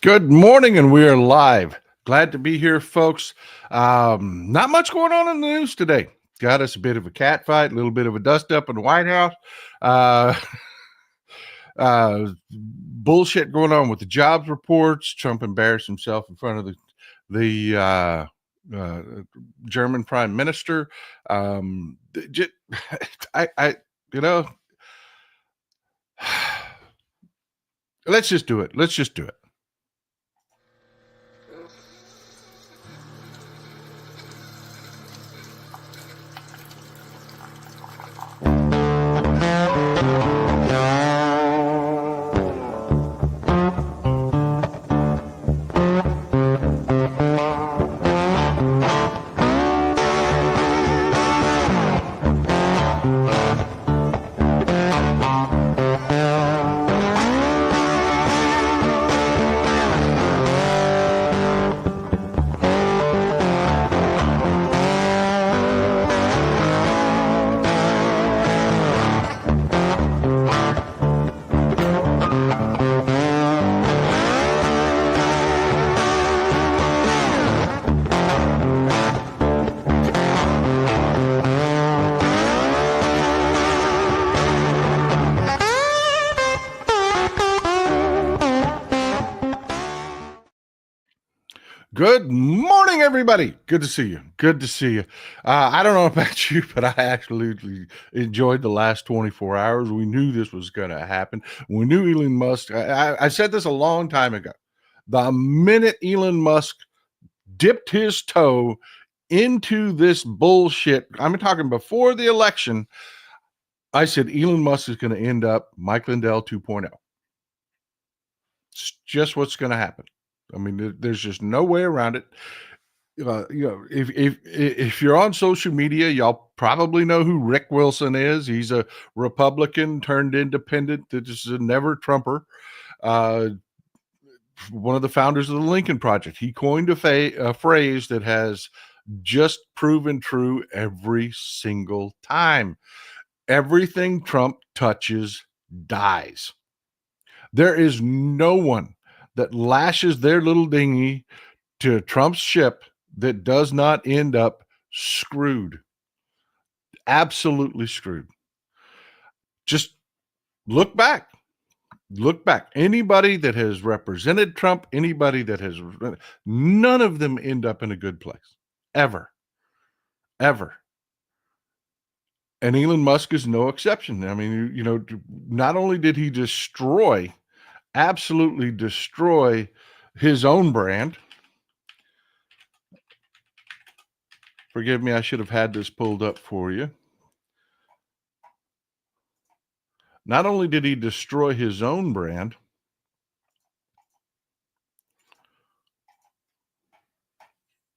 Good morning, and we are live. Glad to be here, folks. Not much going on in the news today. Got us a bit of a cat fight, a little bit of a dust up in the White House. Uh, bullshit going on with the jobs reports. Trump embarrassed himself in front of the German prime minister. I let's just do it. Let's just do it. Good morning, everybody. Good to see you. Good to see you. I don't know about you, but I actually enjoyed the last 24 hours. We knew this was going to happen. We knew Elon Musk. I said this a long time ago. The minute Elon Musk dipped his toe into this bullshit, I'm talking before the election, I said Elon Musk is going to end up Mike Lindell 2.0. It's just what's going to happen. I mean, there's just no way around it. If you're on social media, y'all probably know who Rick Wilson is. He's a Republican turned independent. That is a never Trumper. One of the founders of the Lincoln Project. He coined a phrase that has just proven true every single time. Everything Trump touches dies. There is no one that lashes their little dinghy to Trump's ship that does not end up screwed. Absolutely screwed. Just look back. Look back. Anybody that has represented Trump, anybody that has, none of them end up in a good place. Ever. Ever. And Elon Musk is no exception. I mean, not only did he absolutely destroy his own brand. Forgive me, I should have had this pulled up for you. Not only did he destroy his own brand,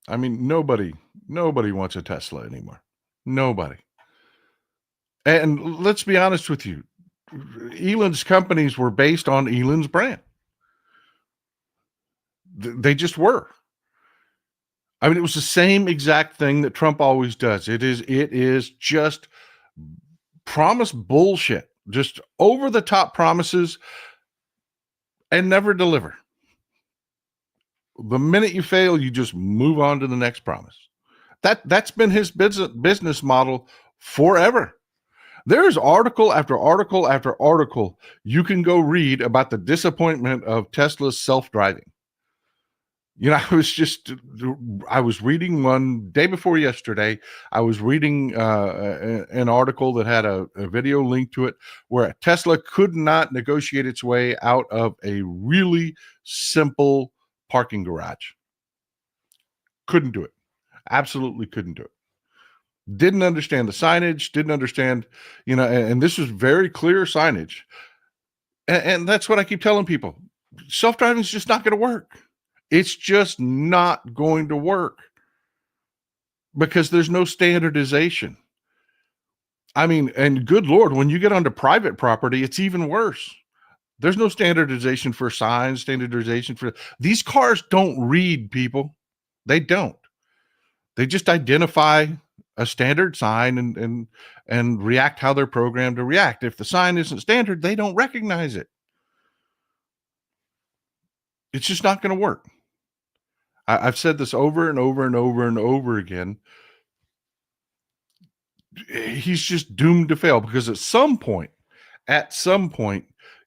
I mean, nobody wants a Tesla anymore. Nobody. And let's be honest with you. Elon's companies were based on Elon's brand. They just were. I mean, it was the same exact thing that Trump always does. It is just promise bullshit, just over the top promises and never deliver. The minute you fail, you just move on to the next promise. That's been his business model forever. There's article after article after article you can go read about the disappointment of Tesla's self-driving. I was reading one day before yesterday. I was reading an article that had a video link to it where Tesla could not negotiate its way out of a really simple parking garage. Couldn't do it. Absolutely couldn't do it. Didn't understand the signage, didn't understand, and this was very clear signage. And that's what I keep telling people. Self-driving is just not going to work. It's just not going to work because there's no standardization. I mean, and good Lord, when you get onto private property, it's even worse. There's no standardization for signs, standardization for these cars don't read, people. They don't. They just identify a standard sign and react how they're programmed to react. If the sign isn't standard, they don't recognize it. It's just not going to work. I've said this over and over and over and over again. He's just doomed to fail because at some point,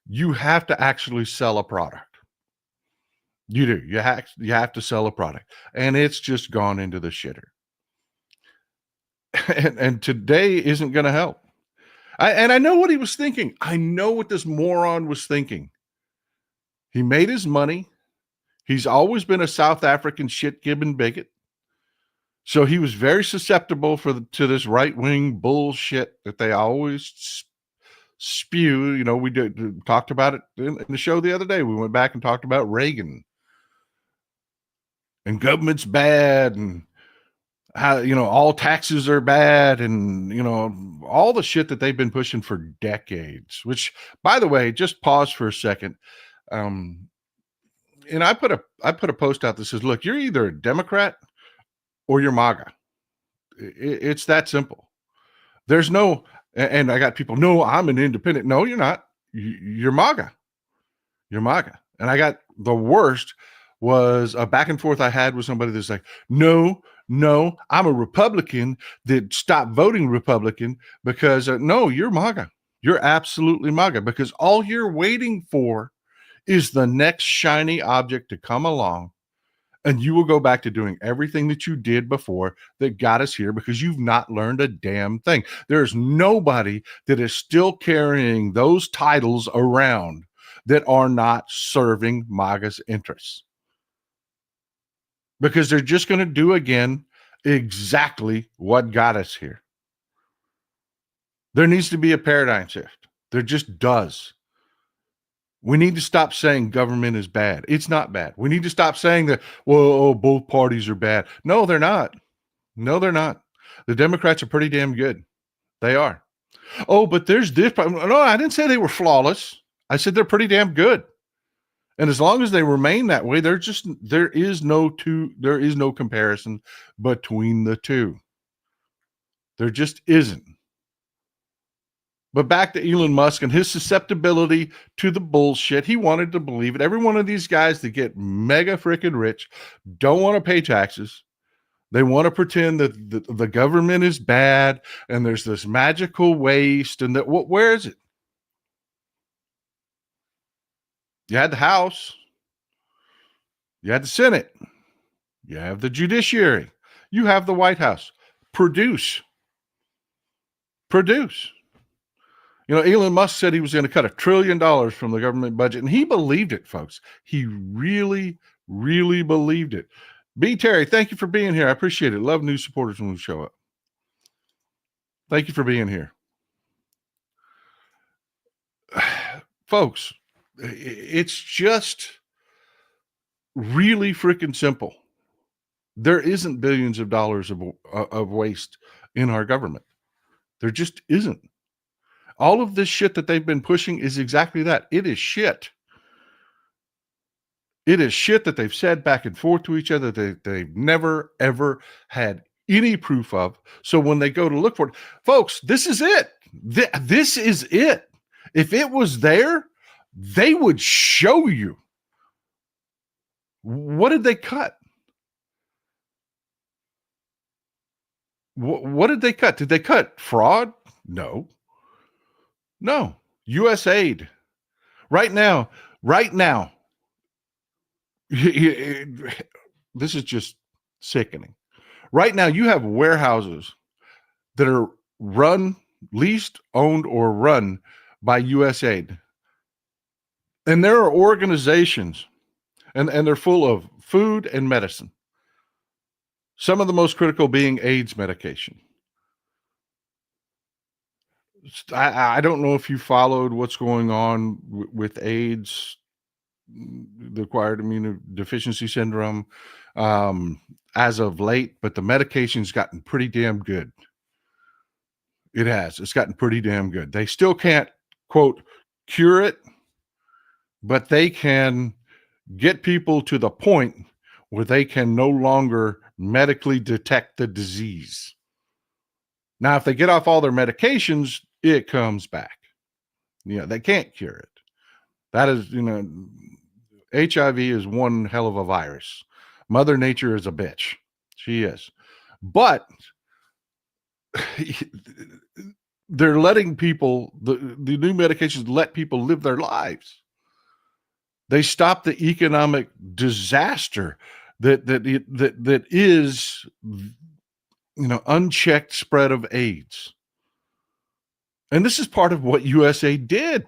you have to actually sell a product. You do. You have to sell a product, and it's just gone into the shitter. And today isn't going to help. I know what he was thinking. I know what this moron was thinking. He made his money. He's always been a South African shit-gibbing bigot. So he was very susceptible to this right-wing bullshit that they always spew. You know, we talked about it in the show the other day. We went back and talked about Reagan and government's bad and how, you know, all taxes are bad and, you know, all the shit that they've been pushing for decades, which, by the way, just pause for a second. And I put a post out that says, look, you're either a Democrat or you're MAGA. It's that simple. There's no, and I got people, no, I'm an independent. No, you're not. You're MAGA. You're MAGA. And I got the worst was a back and forth I had with somebody that's like, no, I'm a Republican that stopped voting Republican because no, you're MAGA. You're absolutely MAGA because all you're waiting for is the next shiny object to come along, and you will go back to doing everything that you did before that got us here because you've not learned a damn thing. There's nobody that is still carrying those titles around that are not serving MAGA's interests, because they're just going to do again exactly what got us here. There needs to be a paradigm shift. There just does. We need to stop saying government is bad. It's not bad. We need to stop saying that, well, both parties are bad. No, they're not. No, they're not. The Democrats are pretty damn good. They are. Oh, but there's this problem. No, I didn't say they were flawless. I said they're pretty damn good. And as long as they remain that way, there is no comparison between the two. There just isn't. But back to Elon Musk and his susceptibility to the bullshit. He wanted to believe it. Every one of these guys that get mega freaking rich don't want to pay taxes. They want to pretend that the government is bad and there's this magical waste. And that where is it? You had the House. You had the Senate. You have the judiciary. You have the White House. Produce. You know, Elon Musk said he was going to cut $1 trillion from the government budget, and he believed it, folks. He really, really believed it. B. Terry, thank you for being here. I appreciate it. Love new supporters when we show up. Thank you for being here. Folks, it's just really freaking simple. There isn't billions of dollars of waste in our government. There just isn't. All of this shit that they've been pushing is exactly that. It is shit. It is shit that they've said back and forth to each other that they've never, ever had any proof of. So when they go to look for it, folks, this is it. This is it. If it was there, they would show you. What did they cut? What did they cut? Did they cut fraud? No. U.S. aid. Right now, this is just sickening. Right now, you have warehouses that are leased, owned, or run by U.S. aid. And there are organizations, and they're full of food and medicine. Some of the most critical being AIDS medication. I don't know if you followed what's going on with AIDS, the acquired immunodeficiency syndrome, as of late, but the medication's gotten pretty damn good. It has. It's gotten pretty damn good. They still can't, quote, cure it, but they can get people to the point where they can no longer medically detect the disease. Now, if they get off all their medications, it comes back. They can't cure it. That is, HIV is one hell of a virus. Mother Nature is a bitch. She is. But they're letting people, the new medications let people live their lives. They stop the economic disaster that is, unchecked spread of AIDS. And this is part of what USA did.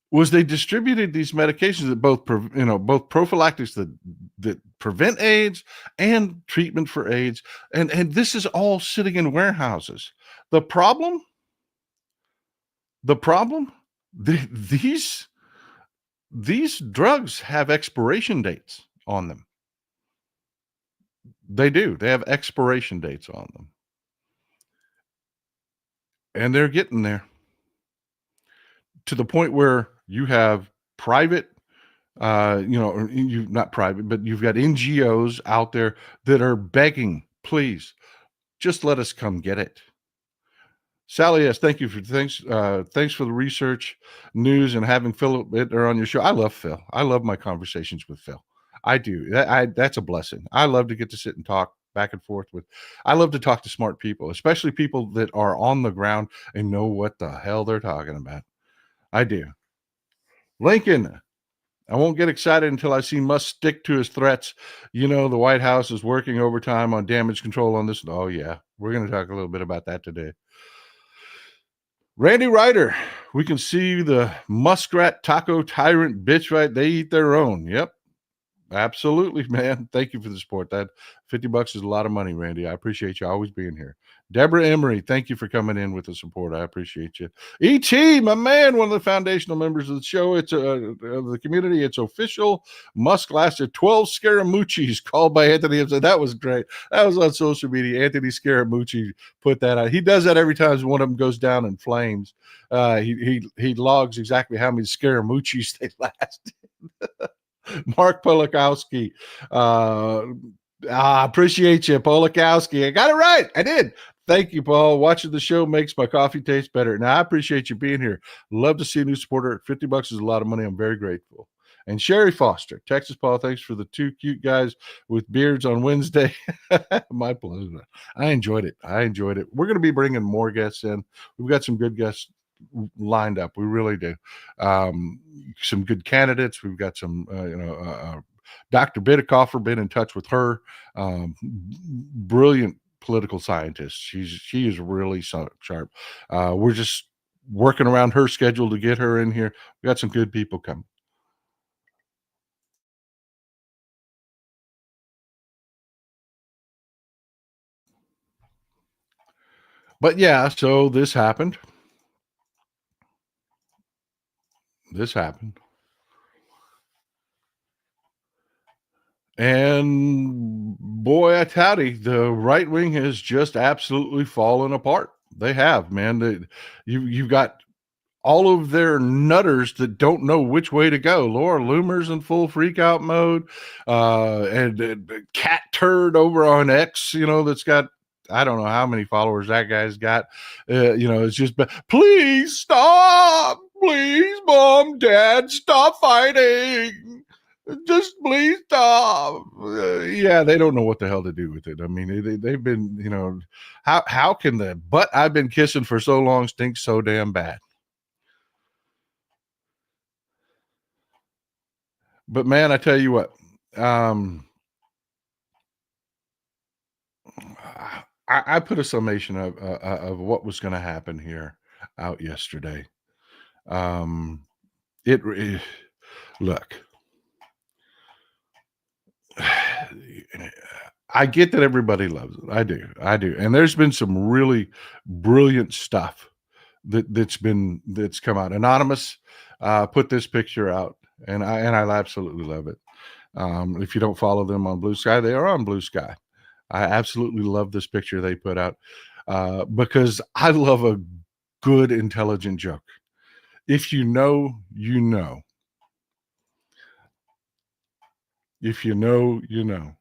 Was they distributed these medications that both prophylactics that prevent AIDS and treatment for AIDS, and this is all sitting in warehouses. The problem, these drugs have expiration dates on them. They do. They have expiration dates on them, and they're getting there to the point where you have private or you not private, but you've got NGOs out there that are begging, please, just let us come get it. Sally, yes, thank you for thanks for the research, news, and having Phil Bittner on your show. I love Phil. I love my conversations with Phil. I do. That's a blessing. I love to get to sit and talk back and forth with. I love to talk to smart people, especially people that are on the ground and know what the hell they're talking about. I do. Lincoln, I won't get excited until I see Musk stick to his threats. The White House is working overtime on damage control on this. Oh, yeah. We're going to talk a little bit about that today. Randy Ryder, we can see the muskrat taco tyrant bitch, right? They eat their own. Yep. Absolutely, man. Thank you for the support. That $50 is a lot of money, Randy. I appreciate you always being here. Deborah Emery, thank you for coming in with the support. I appreciate you. E.T., my man, one of the foundational members of the show. It's of the community. It's official. Musk lasted 12 Scaramucci's called by Anthony. That was great. That was on social media. Anthony Scaramucci put that out. He does that every time one of them goes down in flames. He logs exactly how many Scaramucci's they lasted. Mark Polakowski. Appreciate you, Polakowski. I got it right. I did. Thank you, Paul. Watching the show makes my coffee taste better. Now, I appreciate you being here. Love to see a new supporter. $50 is a lot of money. I'm very grateful. And Sherry Foster, Texas Paul, thanks for the two cute guys with beards on Wednesday. My pleasure. I enjoyed it. We're going to be bringing more guests in. We've got some good guests lined up. We really do. Some good candidates. We've got some, Dr. Bidikofer, been in touch with her. Brilliant political scientist. She is really sharp. We're just working around her schedule to get her in here. We got some good people coming. But yeah, so this happened. And boy, I tell you, the right wing has just absolutely fallen apart. They have, man. You've got all of their nutters that don't know which way to go. Laura Loomer's in full freak out mode. And Cat Turd over on X, that's got, I don't know how many followers that guy's got. It's just, please stop. Please, Mom, Dad, stop fighting. Just please stop. Yeah, they don't know what the hell to do with it. I mean, they've been, how can the butt I've been kissing for so long stink so damn bad? But man, I tell you what, I put a summation of what was going to happen here out yesterday. Look, I get that everybody loves it. I do. And there's been some really brilliant stuff that's come out. Anonymous put this picture out, and I absolutely love it. If you don't follow them on Blue Sky, they are on Blue Sky. I absolutely love this picture they put out because I love a good, intelligent joke. If you know, you know. If you know, you know.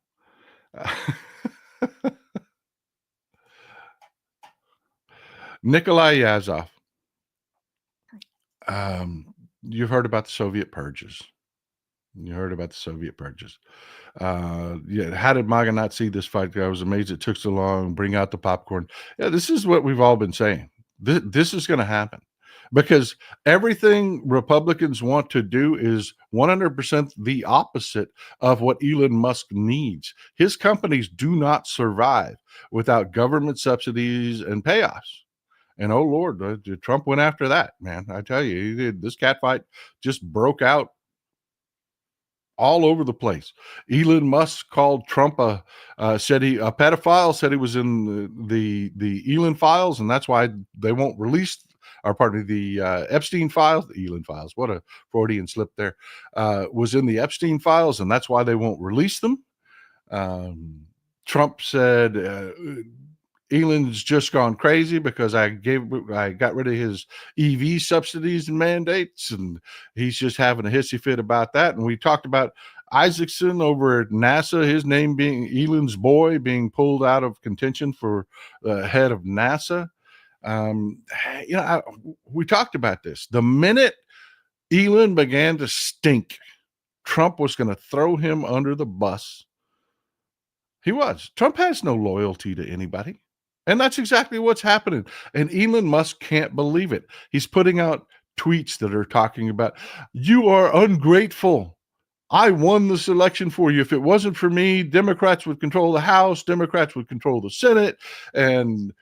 Nikolai Yazov. You've heard about the Soviet purges. You heard about the Soviet purges. Yeah, how did MAGA not see this fight? I was amazed it took so long. Bring out the popcorn. Yeah, this is what we've all been saying. This is going to happen because everything Republicans want to do is 100% the opposite of what Elon Musk needs. His companies do not survive without government subsidies and payoffs. And oh Lord, Trump went after that, man. I tell you, he did. This cat fight just broke out all over the place. Elon Musk called Trump said he a pedophile, said he was in the Elon files, and that's why they won't release, or pardon me, the Epstein files, the Elon files. What a Freudian slip there. Was in the Epstein files, and that's why they won't release them. Trump said Elon's just gone crazy because I got rid of his EV subsidies and mandates, and he's just having a hissy fit about that. And we talked about Isaacson over at NASA, his name being Elon's boy, being pulled out of contention for the head of NASA. We talked about this. The minute Elon began to stink, Trump was going to throw him under the bus. He was. Trump has no loyalty to anybody. And that's exactly what's happening. And Elon Musk can't believe it. He's putting out tweets that are talking about, you are ungrateful. I won this election for you. If it wasn't for me, Democrats would control the House, Democrats would control the Senate, and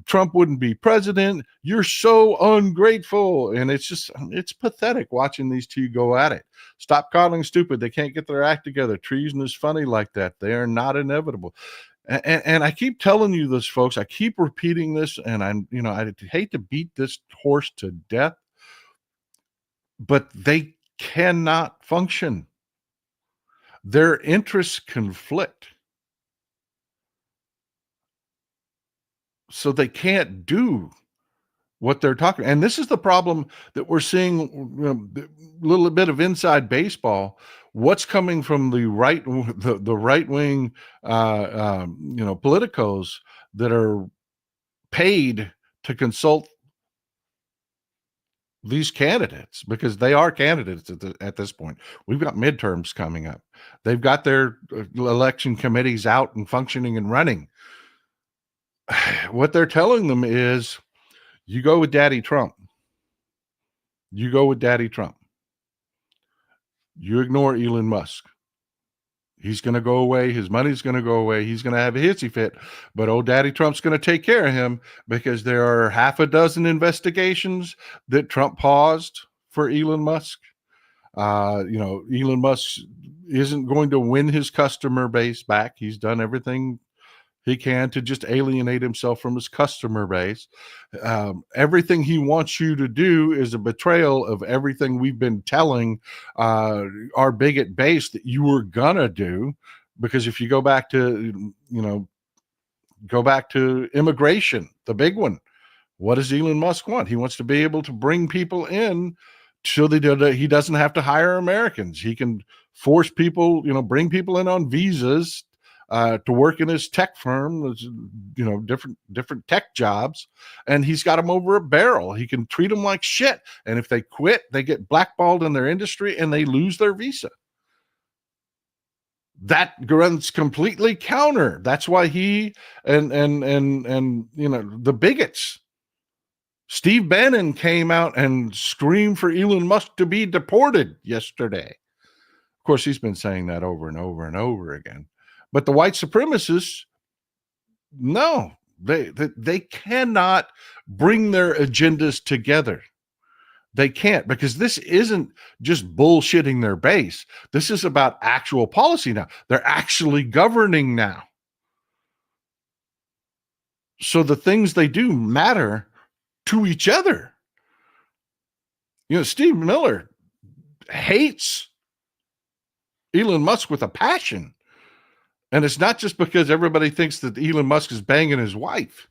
Trump wouldn't be president. You're so ungrateful. And it's pathetic watching these two go at it. Stop calling stupid. They can't get their act together. Treason is funny like that. They are not inevitable. And I keep telling you this, folks. I keep repeating this, and I hate to beat this horse to death, but they cannot function. Their interests conflict. So they can't do what they're talking. And this is the problem that we're seeing, a little bit of inside baseball. What's coming from the right wing, politicos that are paid to consult these candidates, because they are candidates at this point. We've got midterms coming up. They've got their election committees out and functioning and running. What they're telling them is, you go with Daddy Trump. You go with Daddy Trump. You ignore Elon Musk. He's going to go away. His money's going to go away. He's going to have a hissy fit. But old Daddy Trump's going to take care of him, because there are half a dozen investigations that Trump paused for Elon Musk. Elon Musk isn't going to win his customer base back. He's done everything he can to just alienate himself from his customer base. Everything he wants you to do is a betrayal of everything we've been telling our bigot base that you were gonna do. Because if you go back to immigration, the big one, what does Elon Musk want? He wants to be able to bring people in so that he doesn't have to hire Americans. He can force people, bring people in on visas to work in his tech firm, different tech jobs, and he's got them over a barrel. He can treat them like shit, and if they quit, they get blackballed in their industry and they lose their visa. That runs completely counter. That's why he and the bigots. Steve Bannon came out and screamed for Elon Musk to be deported yesterday. Of course, he's been saying that over and over and over again. But the white supremacists, no, they cannot bring their agendas together. They can't, because this isn't just bullshitting their base. This is about actual policy now. They're actually governing now. So the things they do matter to each other. Steve Miller hates Elon Musk with a passion. And it's not just because everybody thinks that Elon Musk is banging his wife.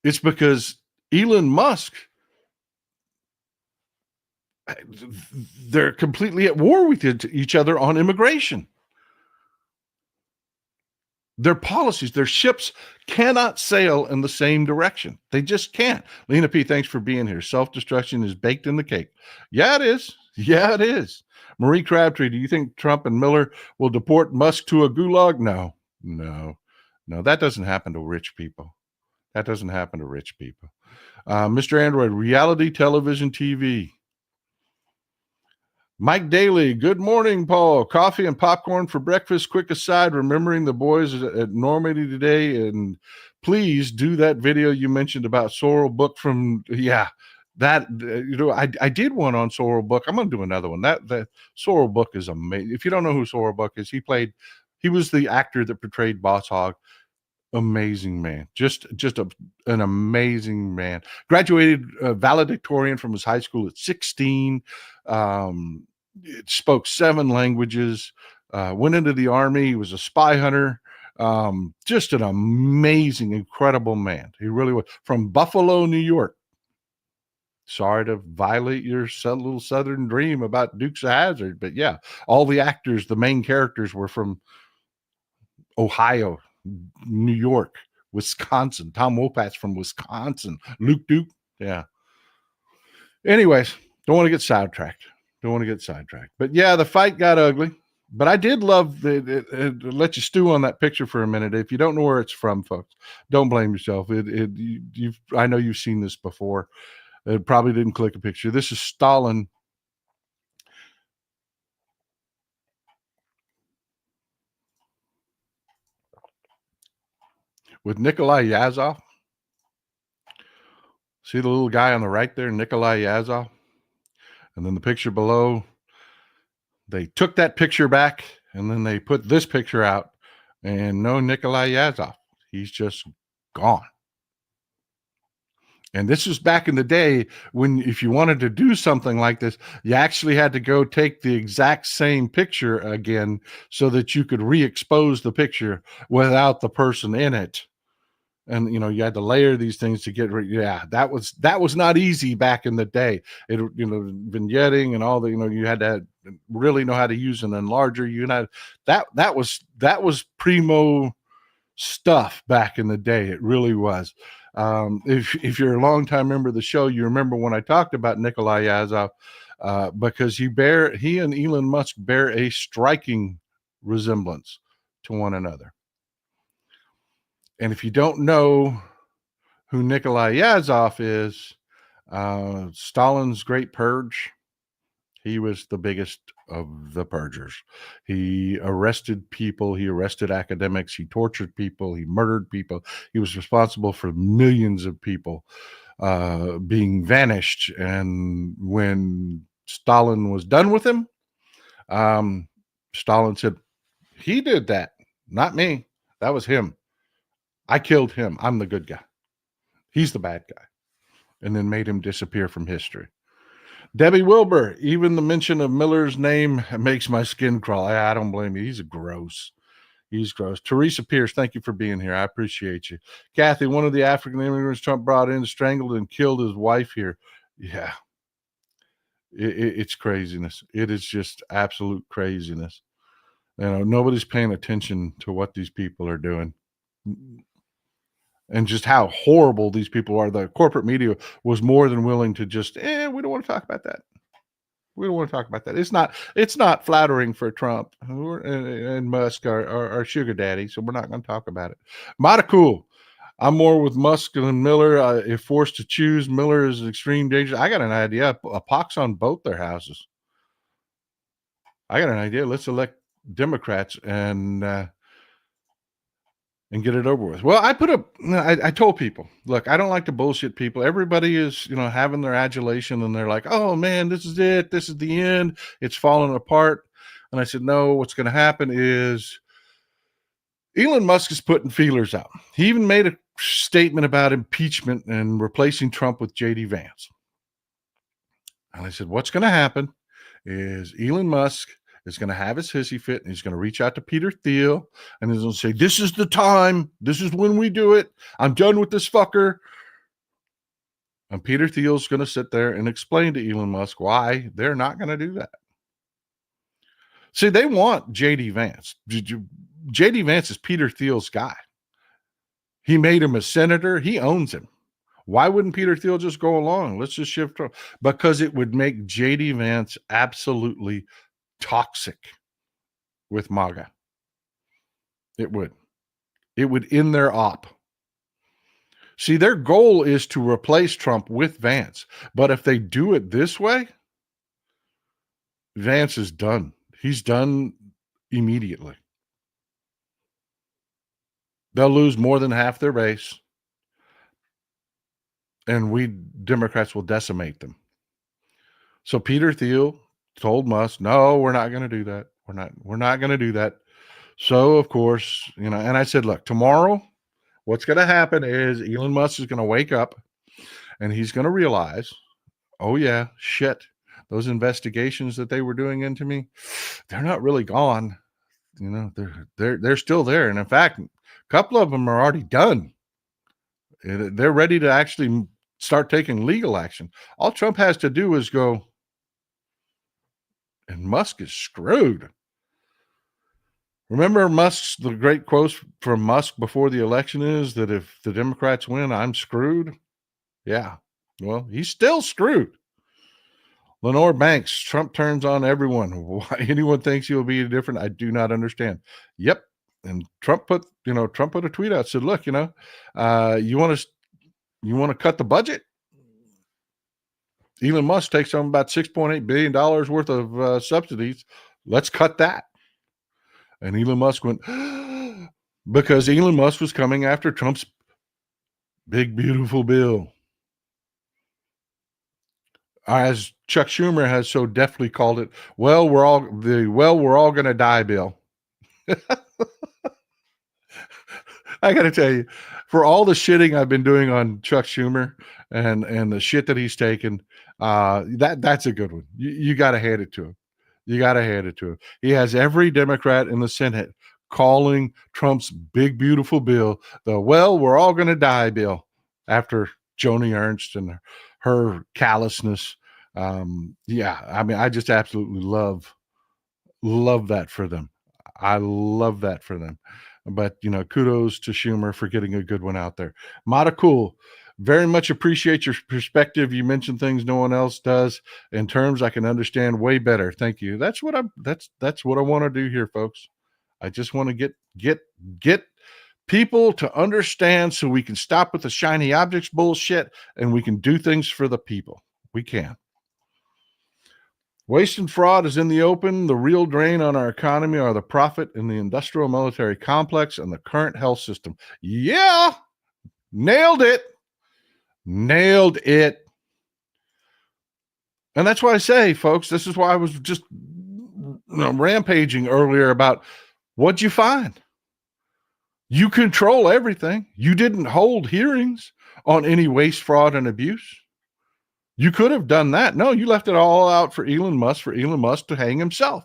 It's because Elon Musk, they're completely at war with each other on immigration. Their policies, their ships cannot sail in the same direction. They just can't. Lena P., thanks for being here. Self-destruction is baked in the cake. Yeah, it is. Yeah, it is. Marie Crabtree, do you think Trump and Miller will deport Musk to a gulag? No, no, no. That doesn't happen to rich people. That doesn't happen to rich people. Mr. Android, reality television TV. Mike Daly, good morning, Paul. Coffee and popcorn for breakfast. Quick aside, remembering the boys at Normandy today, and please do that video you mentioned about Sorrel Book from, yeah, that, I did one on Sorrel Book. I'm going to do another one. That Sorrel Book is amazing. If you don't know who Sorrel Book is, he was the actor that portrayed Boss Hogg. Amazing man, just an amazing man. Graduated valedictorian from his high school at 16. um, Spoke 7 languages, went into the army. He was a spy hunter. Just an amazing, incredible man. He really was, from Buffalo, New York. Sorry to violate your little southern dream about Dukes of Hazzard, but yeah, all the actors, the main characters, were from Ohio, New York, Wisconsin. Tom Wopat's from Wisconsin. Luke Duke. Yeah. Anyways, don't want to get sidetracked. But yeah, the fight got ugly. But I did love let you stew on that picture for a minute. If you don't know where it's from, folks, don't blame yourself. I know you've seen this before. It probably didn't click a picture. This is Stalin with Nikolai Yazov. See the little guy on the right there, Nikolai Yazov? And then the picture below, they took that picture back and then they put this picture out, and no Nikolai Yazov. He's just gone. And this was back in the day when, if you wanted to do something like this, you actually had to go take the exact same picture again so that you could re-expose the picture without the person in it. And you had to layer these things to get rid. Yeah, that was not easy back in the day. It vignetting and all the you had to really know how to use an enlarger. That was primo stuff back in the day. It really was. If you're a longtime member of the show, you remember when I talked about Nikolai Yazov, because he and Elon Musk bear a striking resemblance to one another. And if you don't know who Nikolai Yazov is, Stalin's Great Purge, he was the biggest of the purgers. He arrested people. He arrested academics. He tortured people. He murdered people. He was responsible for millions of people being vanished. And when Stalin was done with him, Stalin said, he did that, not me. That was him. I killed him. I'm the good guy. He's the bad guy. And then made him disappear from history. Debbie Wilbur, even the mention of Miller's name makes my skin crawl. I don't blame you. He's gross. Teresa Pierce, thank you for being here. I appreciate you. Kathy, one of the African immigrants Trump brought in, strangled and killed his wife here. Yeah. It's craziness. It is just absolute craziness. Nobody's paying attention to what these people are doing. And just how horrible these people are. The corporate media was more than willing to just, we don't want to talk about that. We don't want to talk about that. It's not flattering for Trump and Musk, our sugar daddy, so we're not going to talk about it. Mighty cool. I'm more with Musk than Miller. If forced to choose, Miller is extreme danger. I got an idea. A pox on both their houses. I got an idea. Let's elect Democrats and get it over with. Well, I told people, look, I don't like to bullshit people. Everybody is, having their adulation and they're like, oh man, this is it. This is the end. It's falling apart. And I said, no, what's going to happen is Elon Musk is putting feelers out. He even made a statement about impeachment and replacing Trump with JD Vance. And I said, what's going to happen is Elon Musk is going to have his hissy fit, and he's going to reach out to Peter Thiel, and he's going to say, this is the time. This is when we do it. I'm done with this fucker. And Peter Thiel's going to sit there and explain to Elon Musk why they're not going to do that. See, they want JD Vance. JD Vance is Peter Thiel's guy. He made him a senator. He owns him. Why wouldn't Peter Thiel just go along? Let's just shift Trump. Because it would make J.D. Vance absolutely toxic with MAGA. It would. It would end their op. See, their goal is to replace Trump with Vance. But if they do it this way, Vance is done. He's done immediately. They'll lose more than half their base, and we Democrats will decimate them. So Peter Thiel told Musk, no, we're not going to do that. We're not going to do that. So, of course, and I said, look, tomorrow, what's going to happen is Elon Musk is going to wake up and he's going to realize, oh yeah, shit, those investigations that they were doing into me, they're not really gone. They're still there. And in fact, a couple of them are already done. They're ready to actually start taking legal action. All Trump has to do is go, and Musk is screwed. Remember the great quote from Musk before the election is that if the Democrats win, I'm screwed. Yeah. Well, he's still screwed. Lenore Banks, Trump turns on everyone. Why anyone thinks he will be different, I do not understand. Yep. And Trump put a tweet out, said, look, you want to cut the budget? Elon Musk takes home about $6.8 billion worth of subsidies. Let's cut that. And Elon Musk went, because Elon Musk was coming after Trump's big, beautiful bill. As Chuck Schumer has so deftly called it, we're all going to die bill. I got to tell you, for all the shitting I've been doing on Chuck Schumer and the shit that he's taken, that's a good one. You got to hand it to him. You got to hand it to him. He has every Democrat in the Senate calling Trump's big, beautiful bill we're all going to die bill after Joni Ernst and her callousness. I just absolutely love that for them. I love that for them. But, kudos to Schumer for getting a good one out there. Mata cool. Very much appreciate your perspective. You mentioned things no one else does in terms I can understand way better. Thank you. That's what I want to do here, folks. I just want to get people to understand so we can stop with the shiny objects bullshit and we can do things for the people. We can. Waste and fraud is in the open. The real drain on our economy are the profit in the industrial military complex and the current health system. Yeah, nailed it. Nailed it. And that's why I say, folks, this is why I was just rampaging earlier about what'd you find? You control everything. You didn't hold hearings on any waste, fraud, and abuse. You could have done that. No, you left it all out for Elon Musk to hang himself.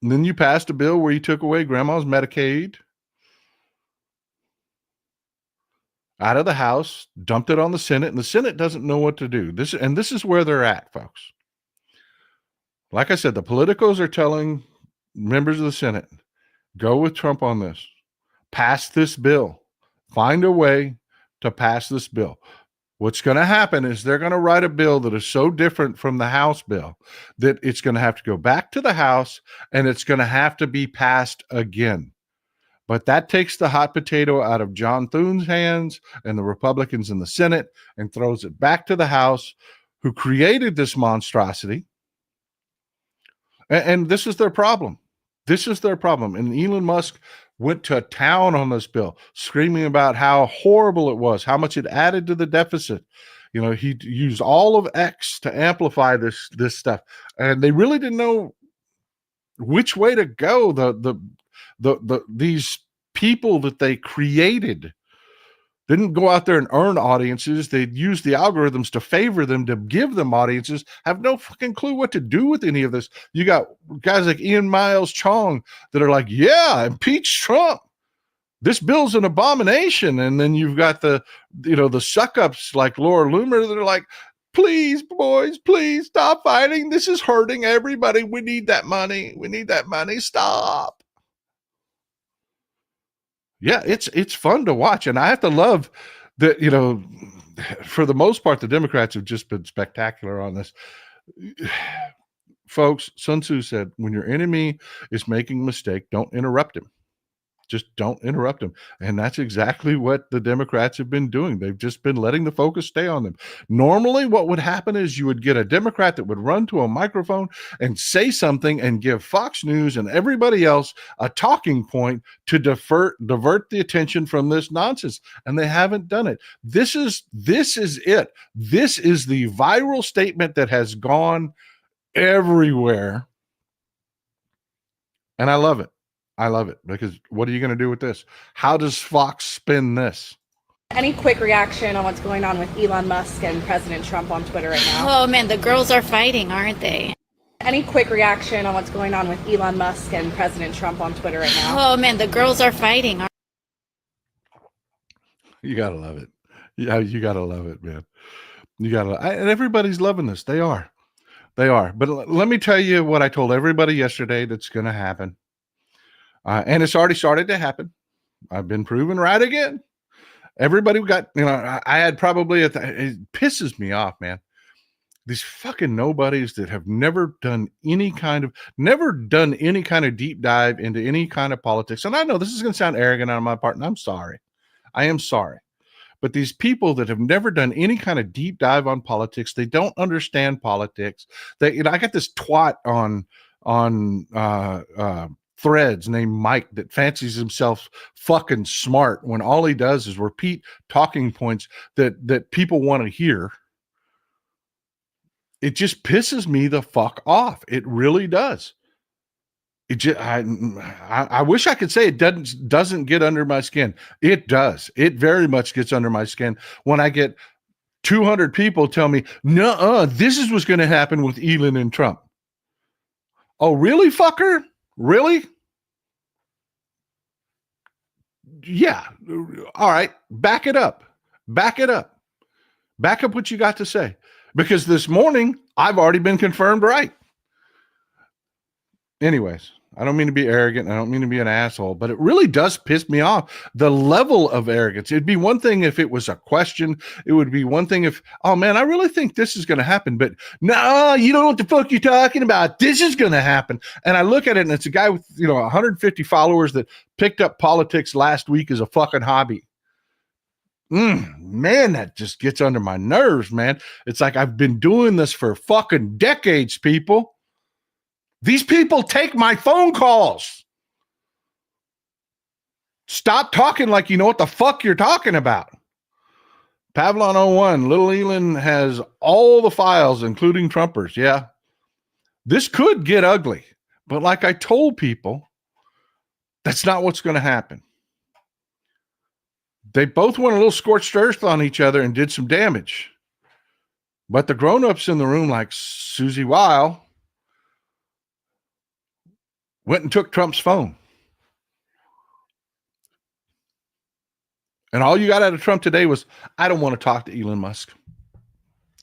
And then you passed a bill where you took away grandma's Medicaid out of the House, dumped it on the Senate, and the Senate doesn't know what to do. This is where they're at, folks. Like I said, the politicos are telling members of the Senate, go with Trump on this. Pass this bill. Find a way to pass this bill. What's going to happen is they're going to write a bill that is so different from the House bill that it's going to have to go back to the House and it's going to have to be passed again. But that takes the hot potato out of John Thune's hands and the Republicans in the Senate and throws it back to the House, who created this monstrosity. And this is their problem. This is their problem. And Elon Musk went to town on this bill, screaming about how horrible it was, how much it added to the deficit. He used all of X to amplify this stuff. And they really didn't know which way to go. These people that they created didn't go out there and earn audiences. They'd use the algorithms to favor them, to give them audiences, have no fucking clue what to do with any of this. You got guys like Ian Miles Chong that are like, yeah, impeach Trump. This bill's an abomination. And then you've got the suck-ups like Laura Loomer that are like, please, boys, please stop fighting. This is hurting everybody. We need that money. We need that money. Stop. Yeah, it's fun to watch. And I have to love that, you know, for the most part, the Democrats have just been spectacular on this. Folks, Sun Tzu said, when your enemy is making a mistake, don't interrupt him. Just don't interrupt them. And that's exactly what the Democrats have been doing. They've just been letting the focus stay on them. Normally, what would happen is you would get a Democrat that would run to a microphone and say something and give Fox News and everybody else a talking point to divert the attention from this nonsense. And they haven't done it. This is it. This is the viral statement that has gone everywhere. And I love it. I love it, because what are you going to do with this? How does Fox spin this? Any quick reaction on what's going on with Elon Musk and President Trump on Twitter right now? Oh man, the girls are fighting, aren't they? Any quick reaction on what's going on with Elon Musk and President Trump on Twitter right now? Oh man, the girls are fighting. You got to love it. Yeah, you got to love it, man. You got to, and everybody's loving this. They are. But let me tell you what I told everybody yesterday that's going to happen. And it's already started to happen. I've been proven right again. Everybody got, I had probably, it pisses me off, man. These fucking nobodies that have never done any kind of deep dive into any kind of politics. And I know this is going to sound arrogant on my part, and I'm sorry. I am sorry. But these people that have never done any kind of deep dive on politics, they don't understand politics. I got this twat on Threads named Mike that fancies himself fucking smart when all he does is repeat talking points that people want to hear. It just pisses me the fuck off. It really does. It just, I wish I could say it doesn't get under my skin. It does. It very much gets under my skin when I get 200 people tell me, "No, this is what's going to happen with Elon and Trump." Oh, really, fucker? Really? Yeah. All right. Back it up. Back up what you got to say. Because this morning, I've already been confirmed right. Anyways, I don't mean to be arrogant. I don't mean to be an asshole, but it really does piss me off. The level of arrogance. It'd be one thing if it was a question. It would be one thing if, oh man, I really think this is going to happen. But no, you don't know what the fuck you're talking about. This is going to happen. And I look at it and it's a guy with, 150 followers that picked up politics last week as a fucking hobby. Man, that just gets under my nerves, man. It's like I've been doing this for fucking decades, people. These people take my phone calls. Stop talking like you know what the fuck you're talking about. Pavlon 01, Little Elon has all the files, including Trumpers. Yeah. This could get ugly. But like I told people, that's not what's going to happen. They both went a little scorched earth on each other and did some damage. But the grown-ups in the room, like Susie Weil, went and took Trump's phone. And all you got out of Trump today was, I don't want to talk to Elon Musk.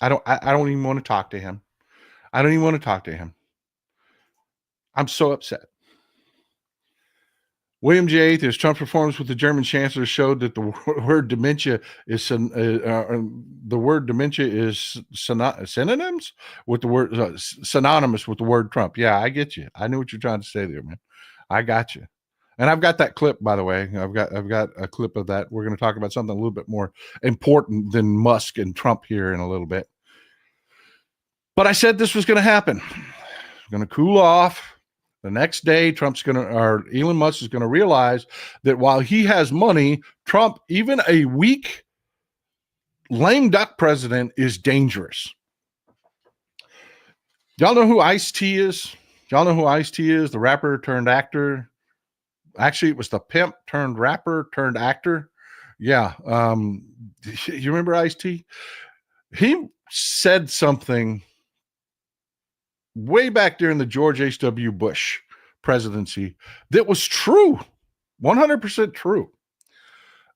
I don't even want to talk to him. I don't even want to talk to him. I'm so upset. William J. Atheist, Trump's performance with the German chancellor showed that the word dementia is synonyms with the word synonymous with the word Trump. Yeah, I get you. I knew what you're trying to say there, man. I got you. And I've got that clip, by the way. I've got a clip of that. We're going to talk about something a little bit more important than Musk and Trump here in a little bit. But I said this was going to happen. It's going to cool off. The next day, Elon Musk is going to realize that while he has money, Trump, even a weak, lame duck president, is dangerous. Y'all know who Ice-T is? Y'all know who Ice-T is? The rapper turned actor. Actually, it was the pimp turned rapper turned actor. Yeah. You remember Ice-T? He said something way back during the George H.W. Bush presidency that was true, 100% true.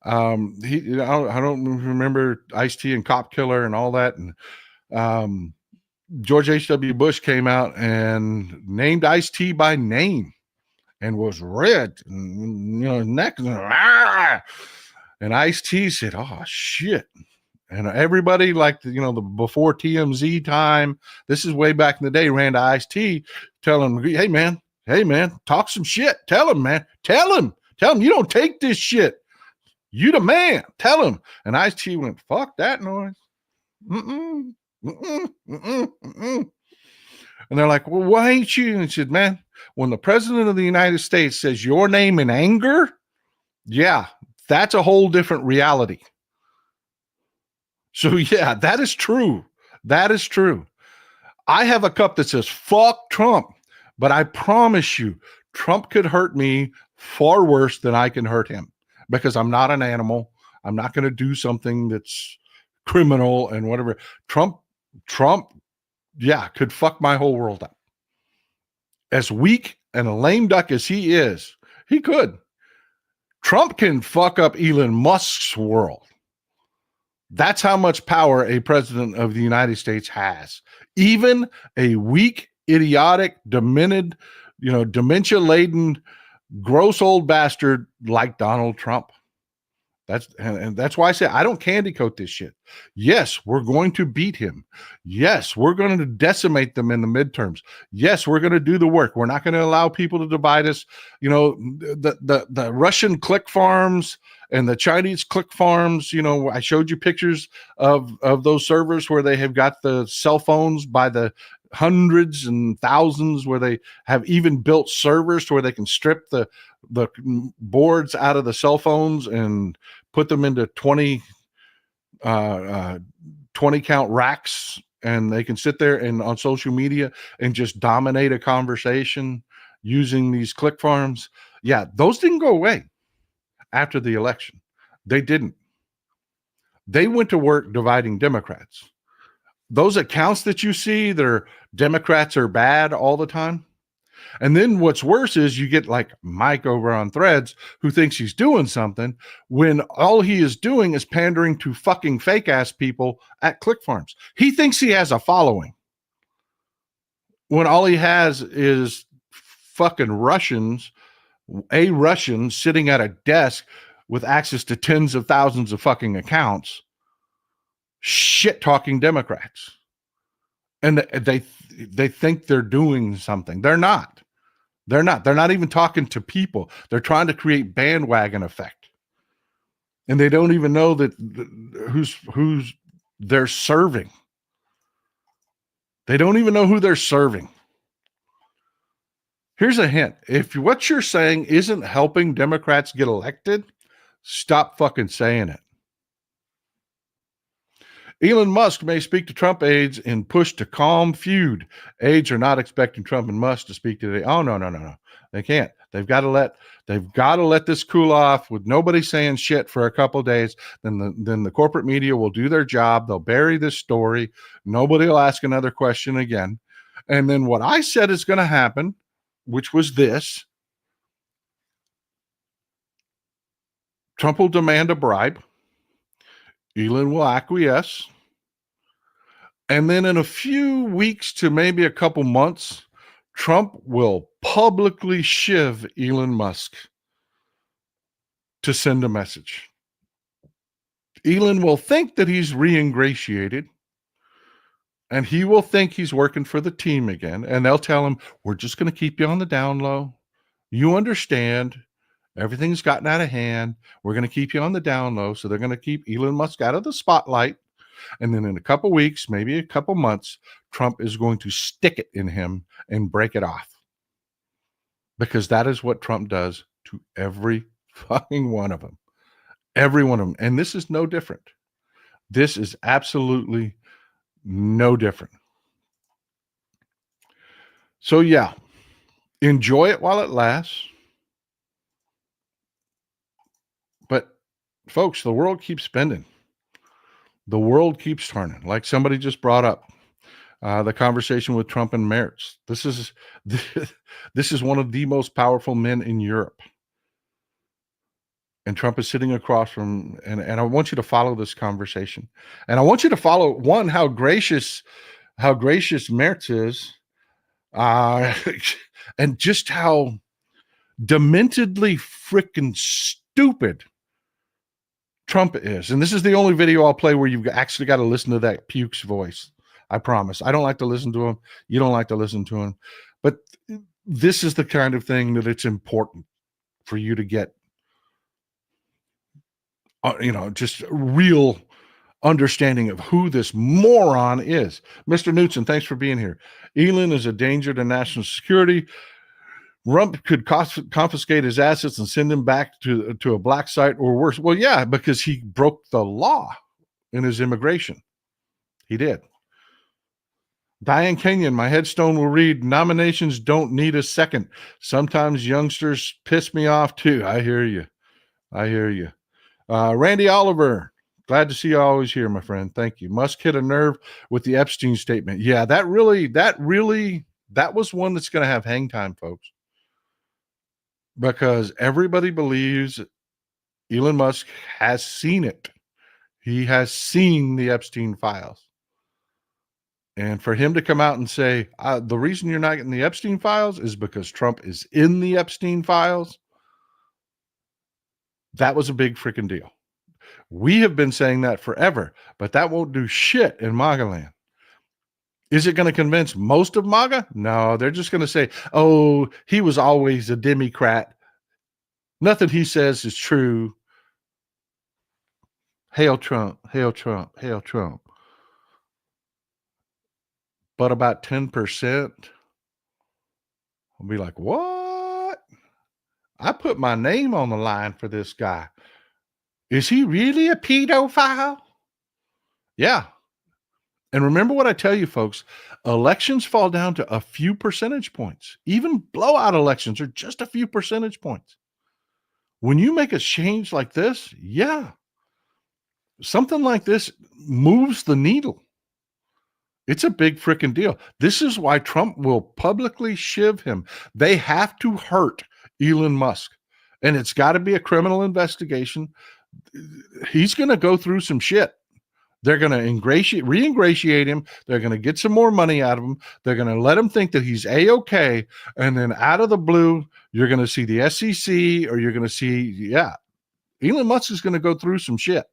I don't remember Ice-T and Cop Killer and all that. And George H.W. Bush came out and named Ice-T by name and was red and, neck. And Ice-T said, "Oh shit." And everybody, like, the before TMZ time, this is way back in the day, ran to Ice-T, telling him, hey man, talk some shit. Tell him, man. Tell him you don't take this shit. You the man. Tell him. And Ice-T went, "Fuck that noise. Mm-mm, mm-mm, mm-mm, mm-mm." And they're like, "Well, why ain't you?" And he said, "Man, when the president of the United States says your name in anger, yeah, that's a whole different reality." So yeah, that is true. That is true. I have a cup that says "fuck Trump," but I promise you, Trump could hurt me far worse than I can hurt him, because I'm not an animal. I'm not going to do something that's criminal and whatever. Trump, yeah, could fuck my whole world up. As weak and a lame duck as he is, he could. Trump can fuck up Elon Musk's world. That's how much power a president of the United States has. Even a weak, idiotic, demented, dementia-laden, gross old bastard like Donald Trump. That's why I say I don't candy coat this shit. Yes, we're going to beat him. Yes, we're going to decimate them in the midterms. Yes, we're going to do the work. We're not going to allow people to divide us. The Russian click farms and the Chinese click farms. I showed you pictures of those servers where they have got the cell phones by the hundreds and thousands, where they have even built servers to where they can strip the boards out of the cell phones and put them into 20 count racks, and they can sit there and on social media and just dominate a conversation using these click farms. Yeah, those didn't go away after the election. They didn't. They went to work dividing Democrats. Those accounts that you see, they're Democrats are bad all the time. And then what's worse is you get like Mike over on Threads, who thinks he's doing something when all he is doing is pandering to fucking fake ass people at click farms. He thinks he has a following when all he has is fucking a Russian sitting at a desk with access to tens of thousands of fucking accounts, shit talking Democrats. And they think they're doing something. They're not. They're not. They're not even talking to people. They're trying to create bandwagon effect. And they don't even know that who's they're serving. They don't even know who they're serving. Here's a hint. If what you're saying isn't helping Democrats get elected, stop fucking saying it. Elon Musk may speak to Trump aides in push to calm feud. Aides are not expecting Trump and Musk to speak today. Oh, no. They can't. They've got to let this cool off with nobody saying shit for a couple of days. Then the corporate media will do their job. They'll bury this story. Nobody will ask another question again. And then what I said is going to happen, which was this: Trump will demand a bribe. Elon will acquiesce. And then in a few weeks to maybe a couple months, Trump will publicly shiv Elon Musk to send a message. Elon will think that he's re-ingratiated, and he will think he's working for the team again. And they'll tell him, "We're just going to keep you on the down low. You understand. Everything's gotten out of hand. We're going to keep you on the down low." So they're going to keep Elon Musk out of the spotlight. And then in a couple weeks, maybe a couple months, Trump is going to stick it in him and break it off. Because that is what Trump does to every fucking one of them. Every one of them. And this is no different. This is absolutely no different. So yeah, enjoy it while it lasts. But folks, the world keeps spinning. The world keeps turning. Like somebody just brought up the conversation with Trump and Merz. This is one of the most powerful men in Europe. And Trump is sitting across from, and I want you to follow this conversation. And I want you to follow, one, how gracious Merz is, and just how dementedly freaking stupid Trump is. And this is the only video I'll play where you've actually got to listen to that puke's voice. I promise. I don't like to listen to him. You don't like to listen to him. But this is the kind of thing that it's important for you to get, just real understanding of who this moron is. Mr. Knutson, thanks for being here. Elon is a danger to national security. Rump could confiscate his assets and send him back to a black site or worse. Well, yeah, because he broke the law in his immigration. He did. Diane Kenyon, my headstone will read, nominations don't need a second. Sometimes youngsters piss me off too. I hear you. Randy Oliver, glad to see you always here, my friend. Thank you. Musk hit a nerve with the Epstein statement. Yeah, that was one that's going to have hang time, folks. Because everybody believes Elon Musk has seen it. He has seen the Epstein files. And for him to come out and say, the reason you're not getting the Epstein files is because Trump is in the Epstein files, that was a big freaking deal. We have been saying that forever, but that won't do shit in MAGA land. Is it going to convince most of MAGA? No, they're just going to say, oh, he was always a Democrat. Nothing he says is true. Hail Trump, hail Trump, hail Trump. But about 10% will be like, what? I put my name on the line for this guy. Is he really a pedophile? Yeah. And remember what I tell you, folks, elections fall down to a few percentage points. Even blowout elections are just a few percentage points. When you make a change like this, yeah, something like this moves the needle. It's a big freaking deal. This is why Trump will publicly shiv him. They have to hurt Elon Musk. And it's got to be a criminal investigation. He's going to go through some shit. They're going to re-ingratiate him. They're going to get some more money out of him. They're going to let him think that he's A-okay. And then out of the blue, you're going to see the SEC, or you're going to see, Elon Musk is going to go through some shit.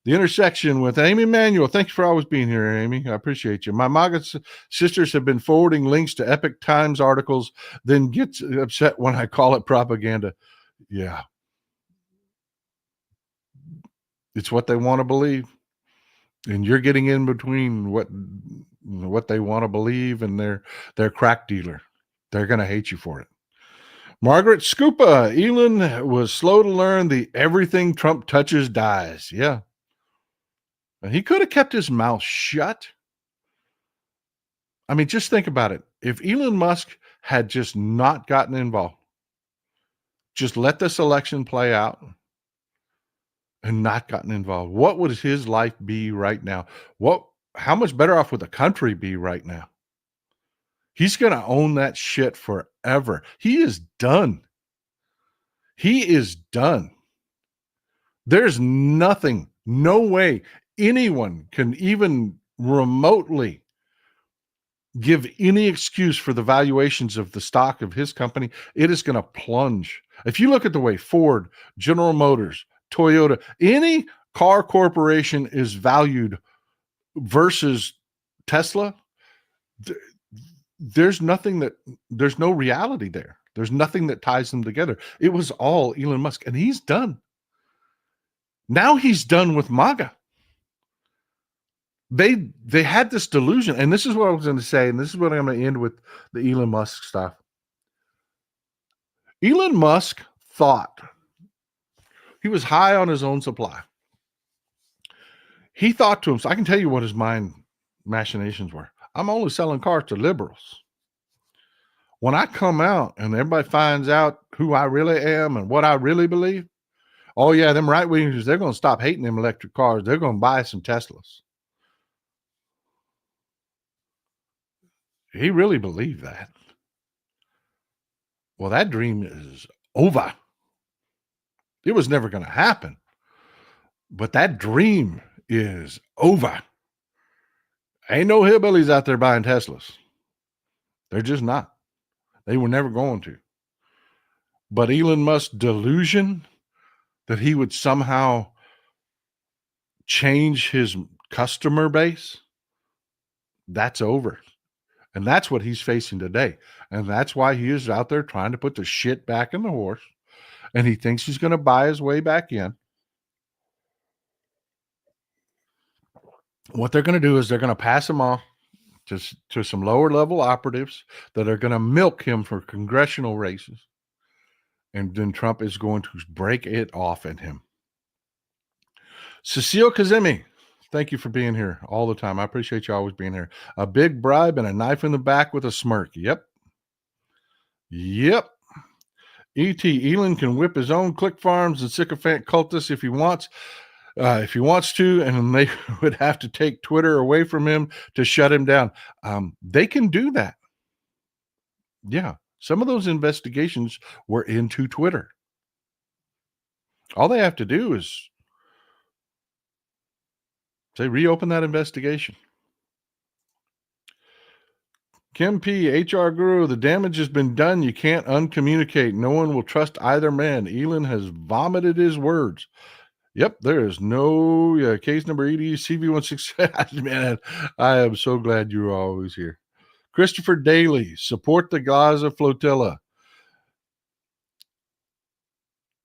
The intersection with Amy Manuel. Thank you for always being here, Amy. I appreciate you. My MAGA sisters have been forwarding links to Epic Times articles, then gets upset when I call it propaganda. Yeah. It's what they want to believe. And you're getting in between what they want to believe and their crack dealer. They're going to hate you for it. Margaret Scupa, Elon was slow to learn the everything Trump touches dies. Yeah. He could have kept his mouth shut. I mean, just think about it. If Elon Musk had just not gotten involved, just let this election play out and not gotten involved, what would his life be right now? How much better off would the country be right now? He's going to own that shit forever. He is done. He is done. There's nothing, no way anyone can even remotely give any excuse for the valuations of the stock of his company. It is going to plunge. If you look at the way Ford, General Motors, Toyota, any car corporation is valued versus Tesla, there's no reality there. There's nothing that ties them together. It was all Elon Musk, and he's done. Now he's done with MAGA. They had this delusion, and this is what I was going to say, and this is what I'm going to end with the Elon Musk stuff. Elon Musk thought he was high on his own supply. He thought to himself, I can tell you what his mind machinations were. I'm only selling cars to liberals. When I come out and everybody finds out who I really am and what I really believe, oh yeah, them right wingers, they're going to stop hating them electric cars. They're going to buy some Teslas. He really believed that. Well, that dream is over. It was never going to happen. But that dream is over. Ain't no hillbillies out there buying Teslas. They're just not. They were never going to. But Elon Musk's delusion that he would somehow change his customer base, that's over. And that's what he's facing today. And that's why he is out there trying to put the shit back in the horse. And he thinks he's going to buy his way back in. What they're going to do is they're going to pass him off to some lower level operatives that are going to milk him for congressional races. And then Trump is going to break it off at him. Cecile Kazemi, thank you for being here all the time. I appreciate you always being here. A big bribe and a knife in the back with a smirk. Yep. E.T. Elon can whip his own click farms and sycophant cultists if he wants to, and they would have to take Twitter away from him to shut him down. They can do that. Yeah. Some of those investigations were into Twitter. All they have to do is say, reopen that investigation. Kim P., HR Guru, the damage has been done. You can't uncommunicate. No one will trust either man. Elon has vomited his words. Yep, there is no case number 80, CV16. Man, I am so glad you're always here. Christopher Daly, support the Gaza flotilla.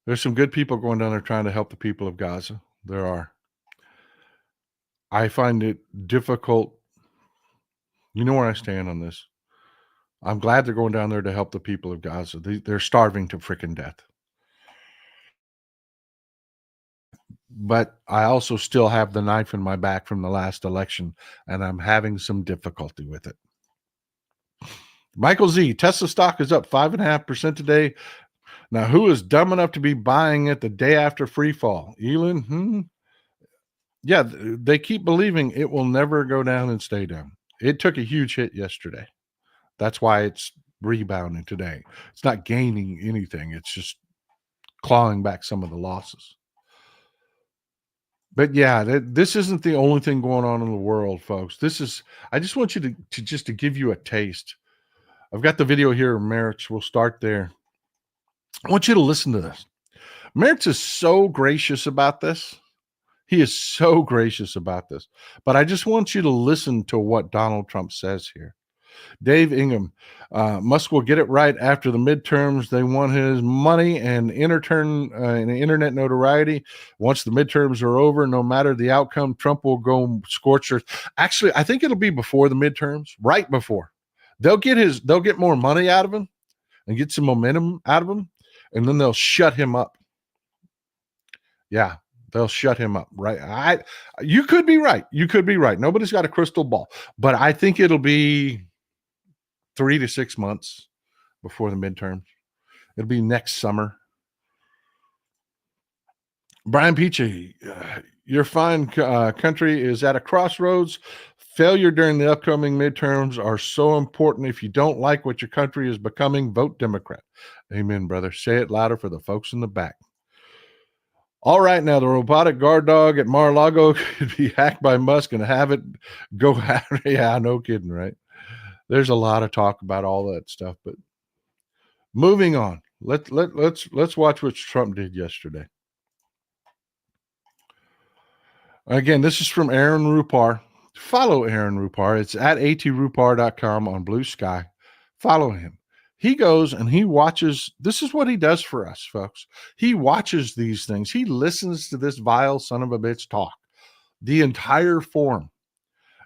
There's some good people going down there trying to help the people of Gaza. There are. I find it difficult. You know where I stand on this. I'm glad they're going down there to help the people of Gaza. They're starving to freaking death. But I also still have the knife in my back from the last election, and I'm having some difficulty with it. Michael Z, Tesla stock is up 5.5% today. Now, who is dumb enough to be buying it the day after free fall? Elon? Yeah, they keep believing it will never go down and stay down. It took a huge hit yesterday. That's why it's rebounding today. It's not gaining anything. It's just clawing back some of the losses. But yeah, this isn't the only thing going on in the world, folks. I just want you to give you a taste. I've got the video here, Merritt. We'll start there. I want you to listen to this. Merritt is so gracious about this. He is so gracious about this. But I just want you to listen to what Donald Trump says here. Dave Ingham, Musk will get it right after the midterms. They want his money and internet notoriety. Once the midterms are over, no matter the outcome, Trump will go scorchers. Actually, I think it'll be before the midterms, right before. They'll get more money out of him and get some momentum out of him, and then they'll shut him up. Yeah, they'll shut him up. Right? You could be right. You could be right. Nobody's got a crystal ball, but I think it'll be 3 to 6 months before the midterms. It'll be next summer. Brian Peachy, your fine country is at a crossroads. Failure during the upcoming midterms are so important. If you don't like what your country is becoming, vote Democrat. Amen, brother. Say it louder for the folks in the back. All right, now the robotic guard dog at Mar-a-Lago could be hacked by Musk and have it go. Yeah, no kidding, right? There's a lot of talk about all that stuff, but moving on. Let's watch what Trump did yesterday. Again, this is from Aaron Rupar. Follow Aaron Rupar. It's at atrupar.com on Blue Sky. Follow him. He goes and he watches. This is what he does for us, folks. He watches these things. He listens to this vile son of a bitch talk, the entire forum.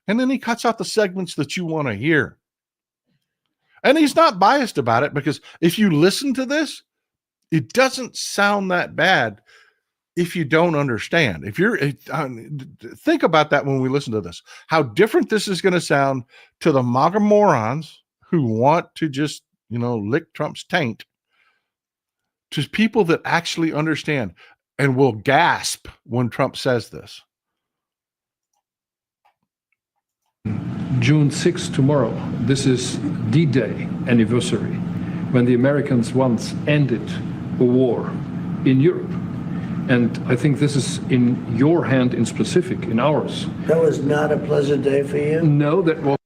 And then he cuts out the segments that you want to hear. And he's not biased about it, because if you listen to this, it doesn't sound that bad if you don't understand. Think about that when we listen to this, how different this is going to sound to the MAGA morons who want to just, lick Trump's taint, to people that actually understand and will gasp when Trump says this. June 6th, tomorrow, this is D-Day anniversary, when the Americans once ended a war in Europe. And I think this is in your hand in specific, in ours. That was not a pleasant day for you? No, that was.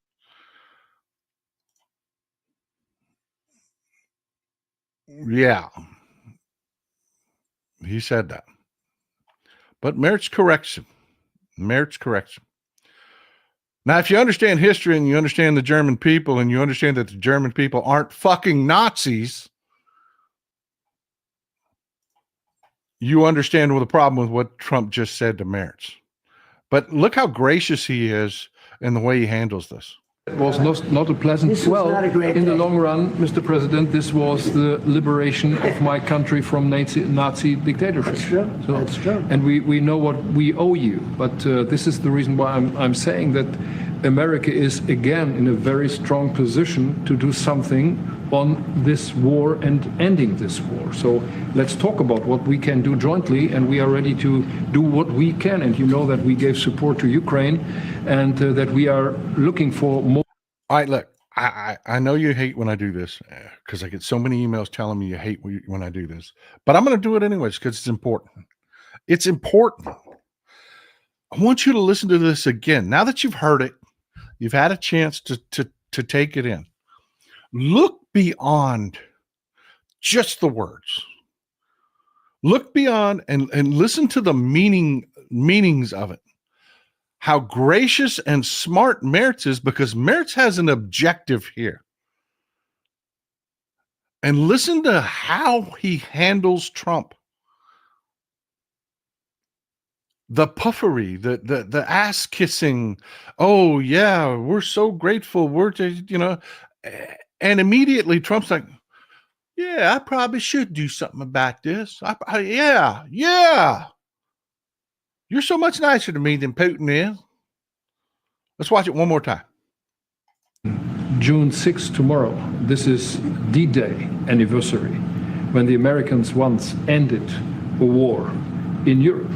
Yeah. He said that. But Merritt's correction. Merits correction. Now, if you understand history and you understand the German people and you understand that the German people aren't fucking Nazis, you understand the problem with what Trump just said to Merits. But look how gracious he is in the way he handles this. It was not a pleasant. This was not a great in the day. long run, Mr. President, this was the liberation of my country from Nazi dictatorship. That's true. That's true. And we know what we owe you. But this is the reason why I'm saying that America is again in a very strong position to do something on this war and ending this war. So let's talk about what we can do jointly, and we are ready to do what we can. And you know that we gave support to Ukraine, and that we are looking for more. All right, look, I know you hate when I do this because I get so many emails telling me you hate when I do this, but I'm going to do it anyways because it's important. It's important. I want you to listen to this again. Now that you've heard it, you've had a chance to take it in. Look beyond just the words. Look beyond and listen to the meanings of it. How gracious and smart Merits is, because Merits has an objective here. And listen to how he handles Trump. The puffery, the ass kissing. Oh yeah, we're so grateful. We're just, and immediately Trump's like, yeah, I probably should do something about this. Yeah. You're so much nicer to me than Putin is. Let's watch it one more time. June 6th, tomorrow. This is D-Day anniversary, when the Americans once ended a war in Europe.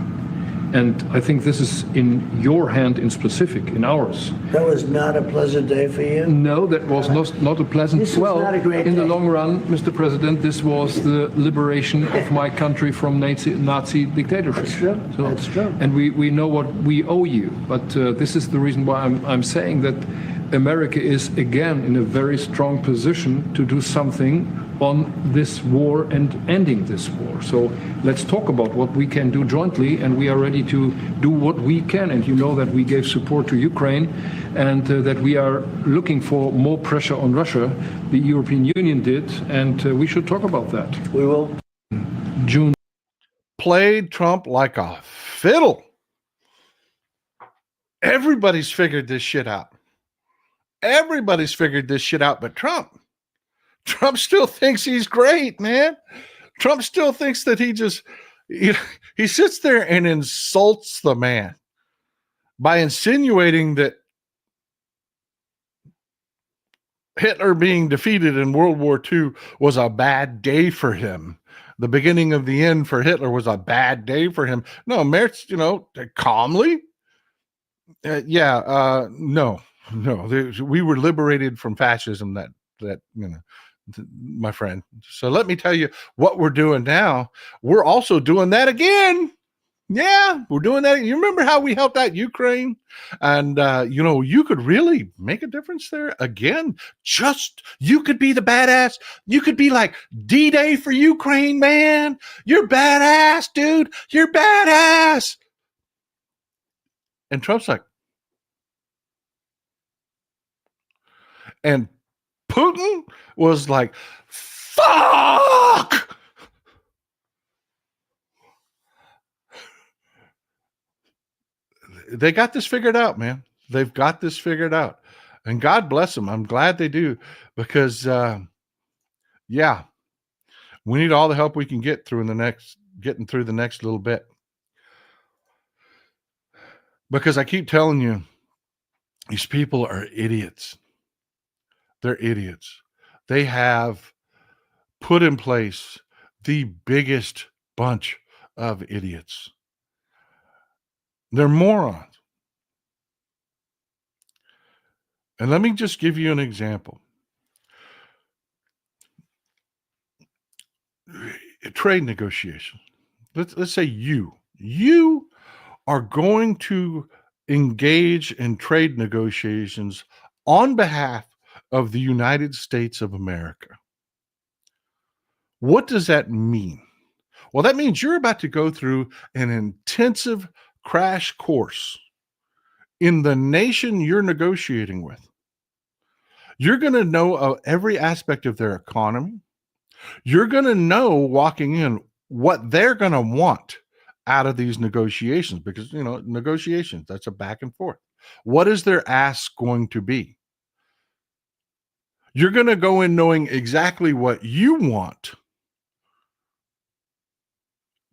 And I think this is in your hand in specific, in ours. That was not a pleasant day for you? No, that was not a pleasant. This was not a great in the day. long run, Mr. President, this was the liberation of my country from Nazi dictatorship. That's true. That's true. And we know what we owe you. But this is the reason why I'm saying that America is again in a very strong position to do something on this war and ending this war. So let's talk about what we can do jointly, and we are ready to do what we can. And you know that we gave support to Ukraine, and that we are looking for more pressure on Russia. The European Union did, and we should talk about that. We will. June. Played Trump like a fiddle. Everybody's figured this shit out. Everybody's figured this shit out but Trump. Trump still thinks he's great, man. Trump still thinks that he sits there and insults the man by insinuating that Hitler being defeated in World War II was a bad day for him. The beginning of the end for Hitler was a bad day for him. No, Merits, calmly. No. We were liberated from fascism. My friend. So let me tell you what we're doing now. We're also doing that again. Yeah, we're doing that. You remember how we helped out Ukraine? And, you could really make a difference there again. You could be the badass. You could be like D-Day for Ukraine, man. You're badass, dude. You're badass. And Trump's like, and Putin was like, fuck. They got this figured out, man. They've got this figured out. And God bless them. I'm glad they do, because, we need all the help we can get through getting through the next little bit. Because I keep telling you, these people are idiots. They're idiots. They have put in place the biggest bunch of idiots. They're morons. And let me just give you an example. Trade negotiations. Let's say you are going to engage in trade negotiations on behalf of the United States of America. What does that mean? Well, that means you're about to go through an intensive crash course in the nation you're negotiating with. You're going to know every aspect of their economy. You're going to know walking in what they're going to want out of these negotiations, because, negotiations, that's a back and forth. What is their ask going to be? You're going to go in knowing exactly what you want.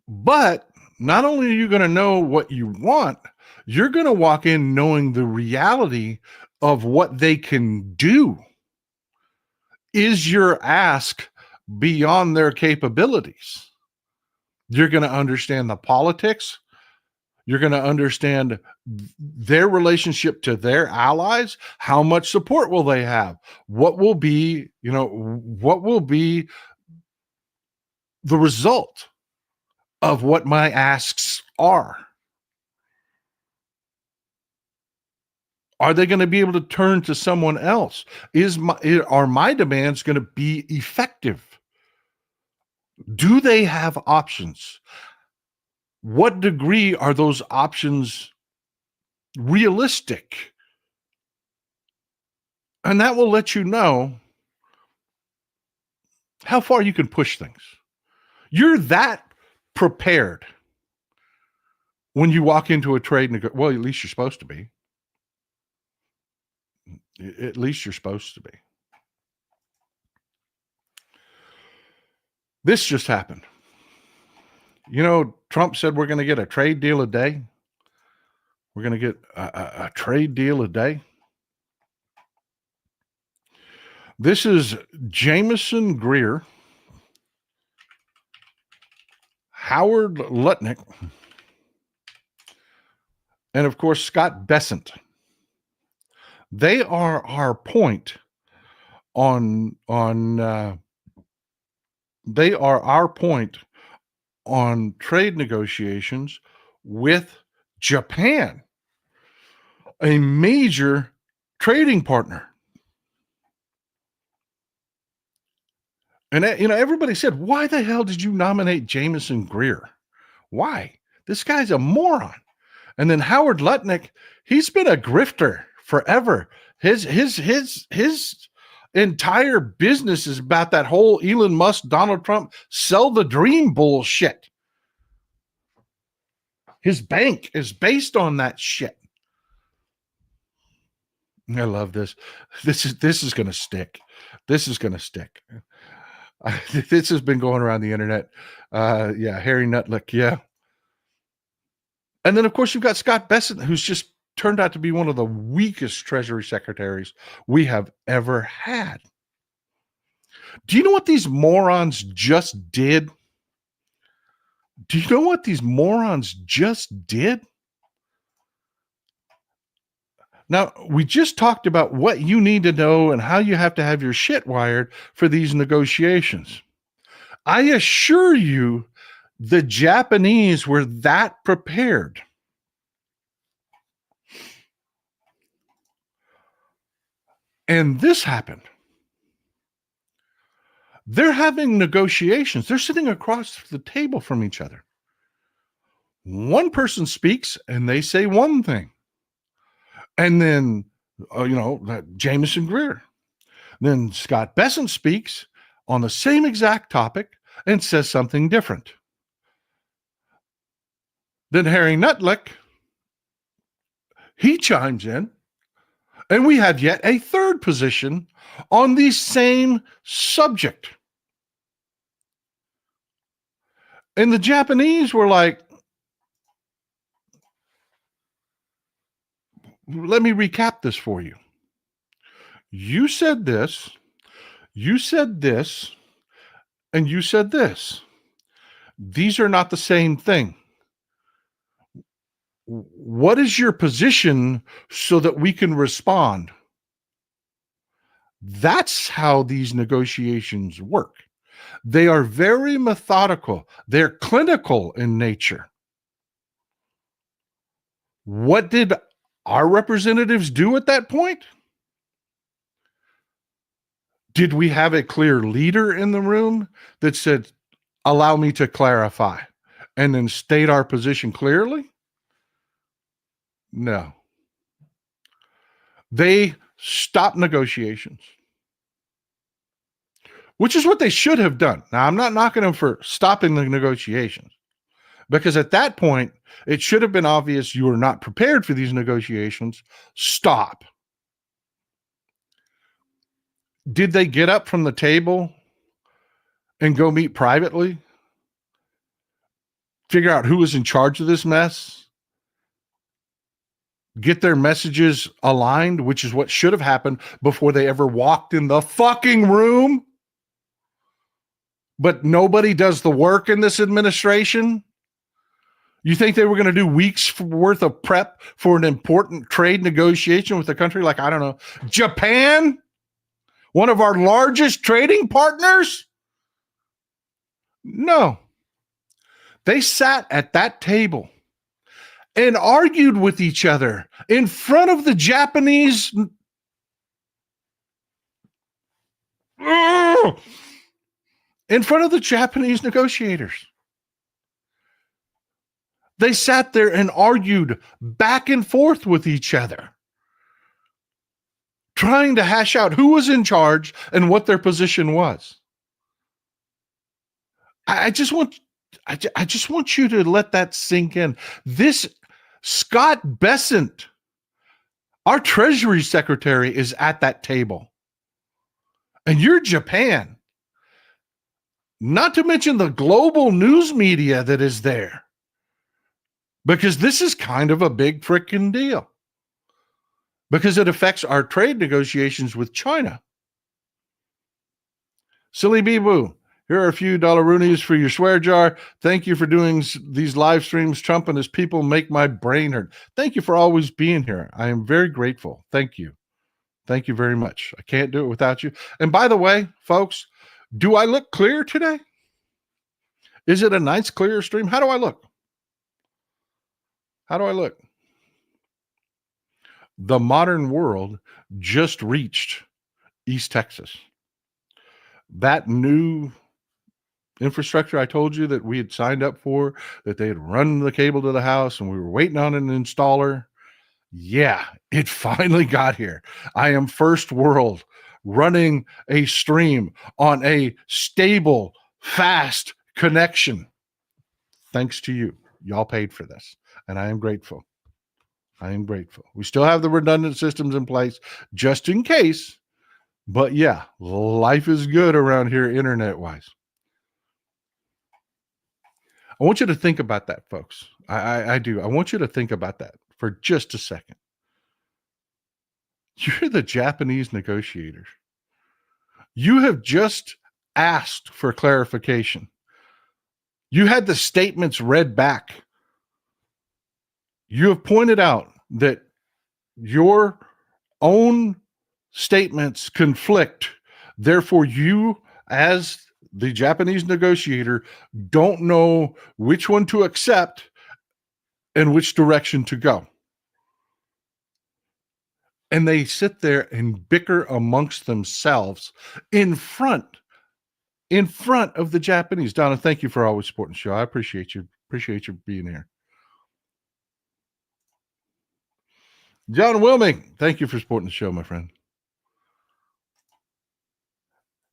But not only are you going to know what you want, you're going to walk in knowing the reality of what they can do. Is your ask beyond their capabilities? You're going to understand the politics. You're going to understand their relationship to their allies. How much support will they have? What will be the result of what my asks are? Are they going to be able to turn to someone else? Are my demands going to be effective? Do they have options? What degree are those options realistic? And that will let you know how far you can push things. You're that prepared when you walk into a trade well, at least you're supposed to be. At least you're supposed to be. This just happened. Trump said we're going to get a trade deal a day. We're going to get a trade deal a day. This is Jameson Greer, Howard Lutnick, and of course Scott Bessent. They are our point on trade negotiations with Japan, a major trading partner. And everybody said, "Why the hell did you nominate Jameson Greer? Why? This guy's a moron." And then Howard Lutnick, he's been a grifter forever. His entire business is about that whole Elon Musk, Donald Trump, sell the dream bullshit. His bank is based on that shit. I love this. This is going to stick. This is going to stick. This has been going around the internet. Harry Nutlick. Yeah. And then, of course, you've got Scott Bessent, who's just turned out to be one of the weakest Treasury secretaries we have ever had. Do you know what these morons just did? Do you know what these morons just did? Now, we just talked about what you need to know and how you have to have your shit wired for these negotiations. I assure you, the Japanese were that prepared. And this happened. They're having negotiations. They're sitting across the table from each other. One person speaks and they say one thing. And then, Jameson Greer. Then Scott Bessent speaks on the same exact topic and says something different. Then Harry Nutlick, he chimes in, and we have yet a third position on the same subject. And the Japanese were like, let me recap this for you. You said this, and you said this. These are not the same thing. What is your position so that we can respond? That's how these negotiations work. They are very methodical. They're clinical in nature. What did our representatives do at that point? Did we have a clear leader in the room that said, allow me to clarify, and then state our position clearly? No. They stopped negotiations, which is what they should have done. Now, I'm not knocking them for stopping the negotiations, because at that point, it should have been obvious you were not prepared for these negotiations. Stop. Did they get up from the table and go meet privately? Figure out who was in charge of this mess? Get their messages aligned, which is what should have happened before they ever walked in the fucking room? But nobody does the work in this administration. You think they were going to do weeks worth of prep for an important trade negotiation with a country like, I don't know, Japan? One of our largest trading partners? No. They sat at that table and argued with each other in front of the Japanese. In front of the Japanese negotiators. They sat there and argued back and forth with each other, trying to hash out who was in charge and what their position was. I just want you to let that sink in. This Scott Bessent, our Treasury Secretary, is at that table. And you're Japan. Not to mention the global news media that is there. Because this is kind of a big freaking deal. Because it affects our trade negotiations with China. Silly Bee Boo, here are a few dollaroonies for your swear jar. Thank you for doing these live streams. Trump and his people make my brain hurt. Thank you for always being here. I am very grateful. Thank you. Thank you very much. I can't do it without you. And by the way, folks, do I look clear today? Is it a nice, clear stream? How do I look? How do I look? The modern world just reached East Texas. That new infrastructure I told you that we had signed up for, that they had run the cable to the house and we were waiting on an installer. Yeah, it finally got here. I am first world running a stream on a stable, fast connection. Thanks to you. Y'all paid for this. And I am grateful. I am grateful. We still have the redundant systems in place just in case. But yeah, life is good around here internet-wise. I want you to think about that, folks. I do. I want you to think about that for just a second. You're the Japanese negotiators. You have just asked for clarification. You had the statements read back. You have pointed out that your own statements conflict. Therefore, you, as the Japanese negotiator, don't know which one to accept and which direction to go. And they sit there and bicker amongst themselves in front of the Japanese. Donna, thank you for always supporting the show. I appreciate you. Appreciate you being here. John Wilming, thank you for supporting the show, my friend.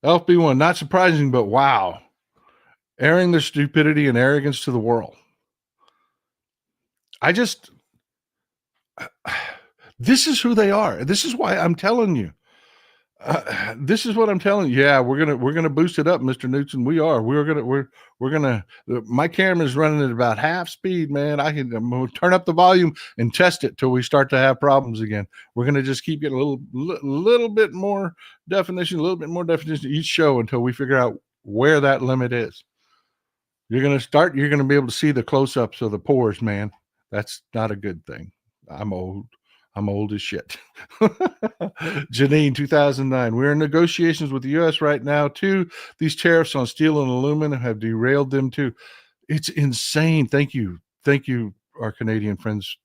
LB1, not surprising, but wow. Airing their stupidity and arrogance to the world. This is who they are. This is why I'm telling you. This is what I'm telling you. Yeah, we're gonna boost it up, Mr. Newton. We are. We're gonna. My camera's running at about half speed, man. I'm gonna turn up the volume and test it till we start to have problems again. We're gonna just keep getting a little bit more definition, each show until we figure out where that limit is. You're gonna be able to see the close-ups of the pores, man. That's not a good thing. I'm old as shit. Janine, 2009. We're in negotiations with the U.S. right now, too. These tariffs on steel and aluminum have derailed them, too. It's insane. Thank you. Thank you, our Canadian friends,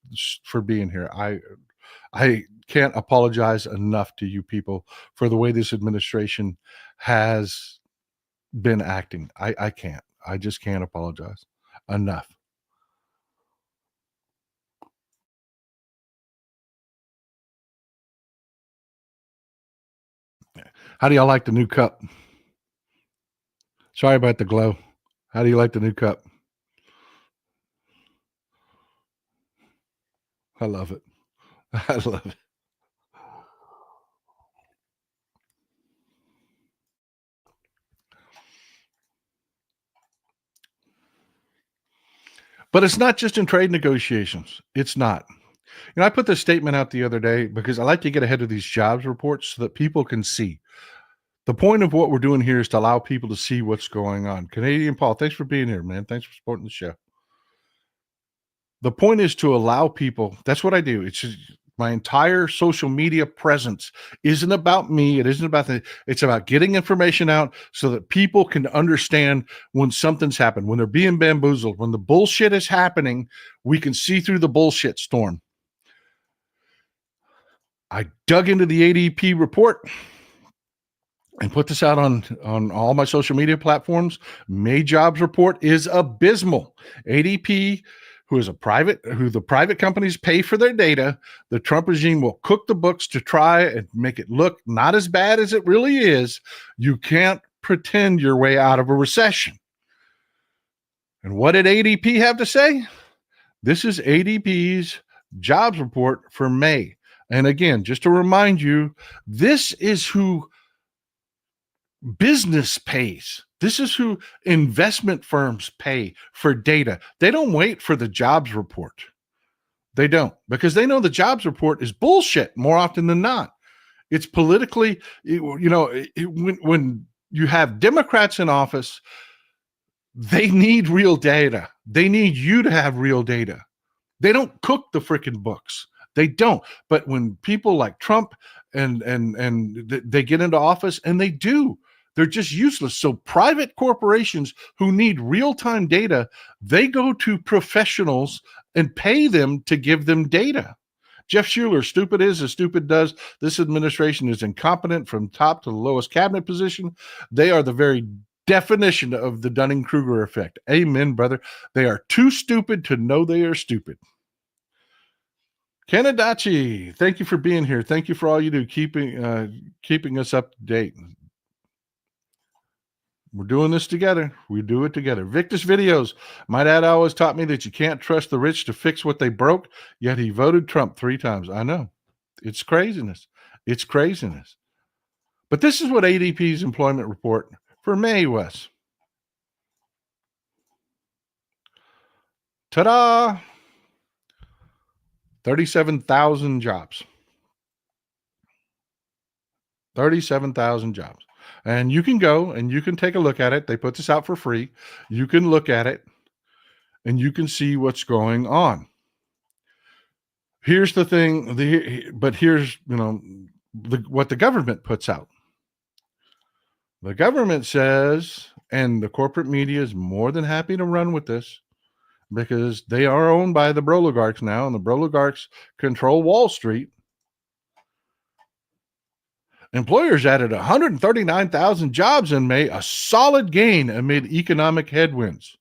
for being here. I can't apologize enough to you people for the way this administration has been acting. I can't. I just can't apologize enough. How do y'all like the new cup? Sorry about the glow. How do you like the new cup? I love it. I love it. But it's not just in trade negotiations. It's not. I put this statement out the other day because I like to get ahead of these jobs reports so that people can see. The point of what we're doing here is to allow people to see what's going on. Canadian Paul, thanks for being here, man. Thanks for supporting the show. The point is to allow people. That's what I do. It's just, my entire social media presence isn't about me. It isn't about it's about getting information out so that people can understand when something's happened, when they're being bamboozled, when the bullshit is happening, we can see through the bullshit storm. I dug into the ADP report and put this out on all my social media platforms. May jobs report is abysmal. ADP, who the private companies pay for their data, the Trump regime will cook the books to try and make it look not as bad as it really is. You can't pretend your way out of a recession. And what did ADP have to say? This is ADP's jobs report for May. And again, just to remind you, this is who business pays. This is who investment firms pay for data. They don't wait for the jobs report. They don't, because they know the jobs report is bullshit more often than not. It's politically, when you have Democrats in office, they need real data. They need you to have real data. They don't cook the freaking books. They don't. But when people like Trump and they get into office, and they do, they're just useless. So private corporations who need real-time data, they go to professionals and pay them to give them data. Jeff Schuler, stupid is as stupid does. This administration is incompetent from top to the lowest cabinet position. They are the very definition of the Dunning-Kruger effect. Amen, brother. They are too stupid to know they are stupid. Kanadachi, thank you for being here. Thank you for all you do, keeping us up to date. We're doing this together. We do it together. Victus Videos. My dad always taught me that you can't trust the rich to fix what they broke, yet he voted Trump 3 times. I know. It's craziness. It's craziness. But this is what ADP's employment report for May was. Ta-da! 37,000 jobs. 37,000 jobs. And you can go and you can take a look at it. They put this out for free. You can look at it and you can see what's going on. Here's the thing, but here's, what the government puts out. The government says, and the corporate media is more than happy to run with this because they are owned by the oligarchs now, and the oligarchs control Wall Street. Employers added 139,000 jobs in May, a solid gain amid economic headwinds.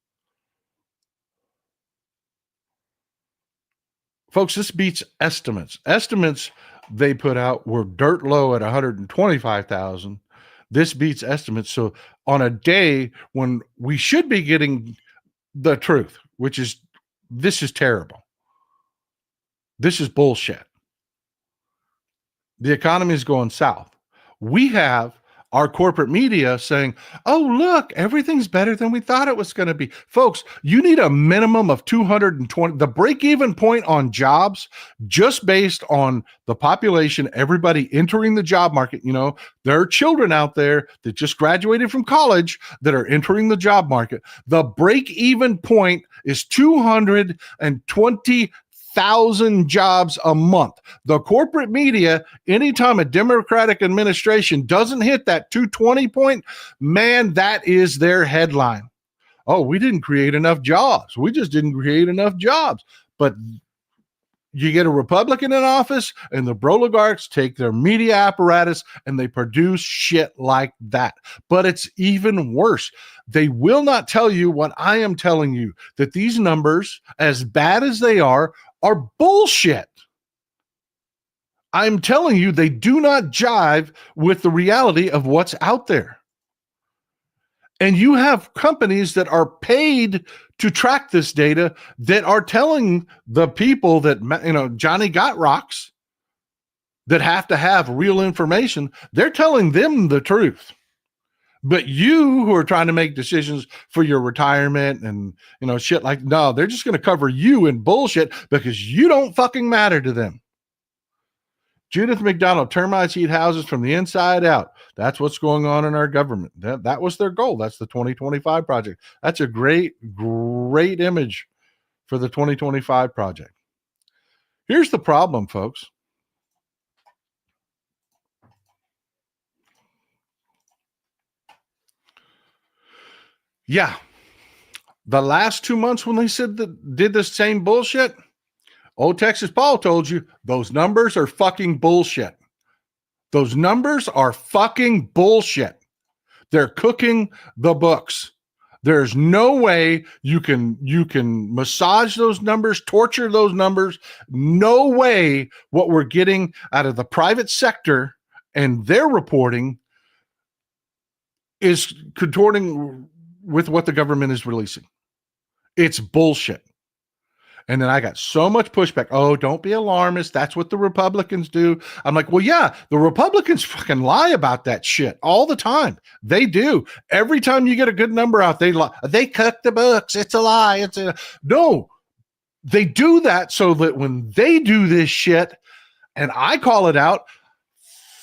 Folks, this beats estimates. Estimates they put out were dirt low at 125,000. This beats estimates. So on a day when we should be getting the truth, which is, this is terrible. This is bullshit. The economy is going south. We have our corporate media saying, oh, look, everything's better than we thought it was going to be. Folks, you need a minimum of 220. The break-even point on jobs, just based on the population, everybody entering the job market. There are children out there that just graduated from college that are entering the job market. The break-even point is 220,000 jobs a month. The corporate media, anytime a Democratic administration doesn't hit that 220 point, man, that is their headline. Oh, we didn't create enough jobs. We just didn't create enough jobs. But you get a Republican in office and the oligarchs take their media apparatus and they produce shit like that. But it's even worse. They will not tell you what I am telling you, that these numbers, as bad as they are bullshit. I'm telling you, they do not jive with the reality of what's out there. And you have companies that are paid to track this data that are telling the people that, Johnny got rocks that have to have real information. They're telling them the truth. But you who are trying to make decisions for your retirement and, shit like, no, they're just going to cover you in bullshit because you don't fucking matter to them. Judith McDonald, termites eat houses from the inside out. That's what's going on in our government. That was their goal. That's the 2025 project. That's a great, great image for the 2025 project. Here's the problem, folks. Yeah. The last 2 months when they said that did the same bullshit, old Texas Paul told you those numbers are fucking bullshit. Those numbers are fucking bullshit. They're cooking the books. There's no way you can massage those numbers, torture those numbers. No way what we're getting out of the private sector and their reporting is contorting with what the government is releasing. It's bullshit. And then I got so much pushback. Oh, don't be alarmist. That's what the Republicans do. I'm like, well, yeah, the Republicans fucking lie about that shit all the time. They do. Every time you get a good number out, they lie. They cook the books. It's a lie. No, they do that so that when they do this shit and I call it out,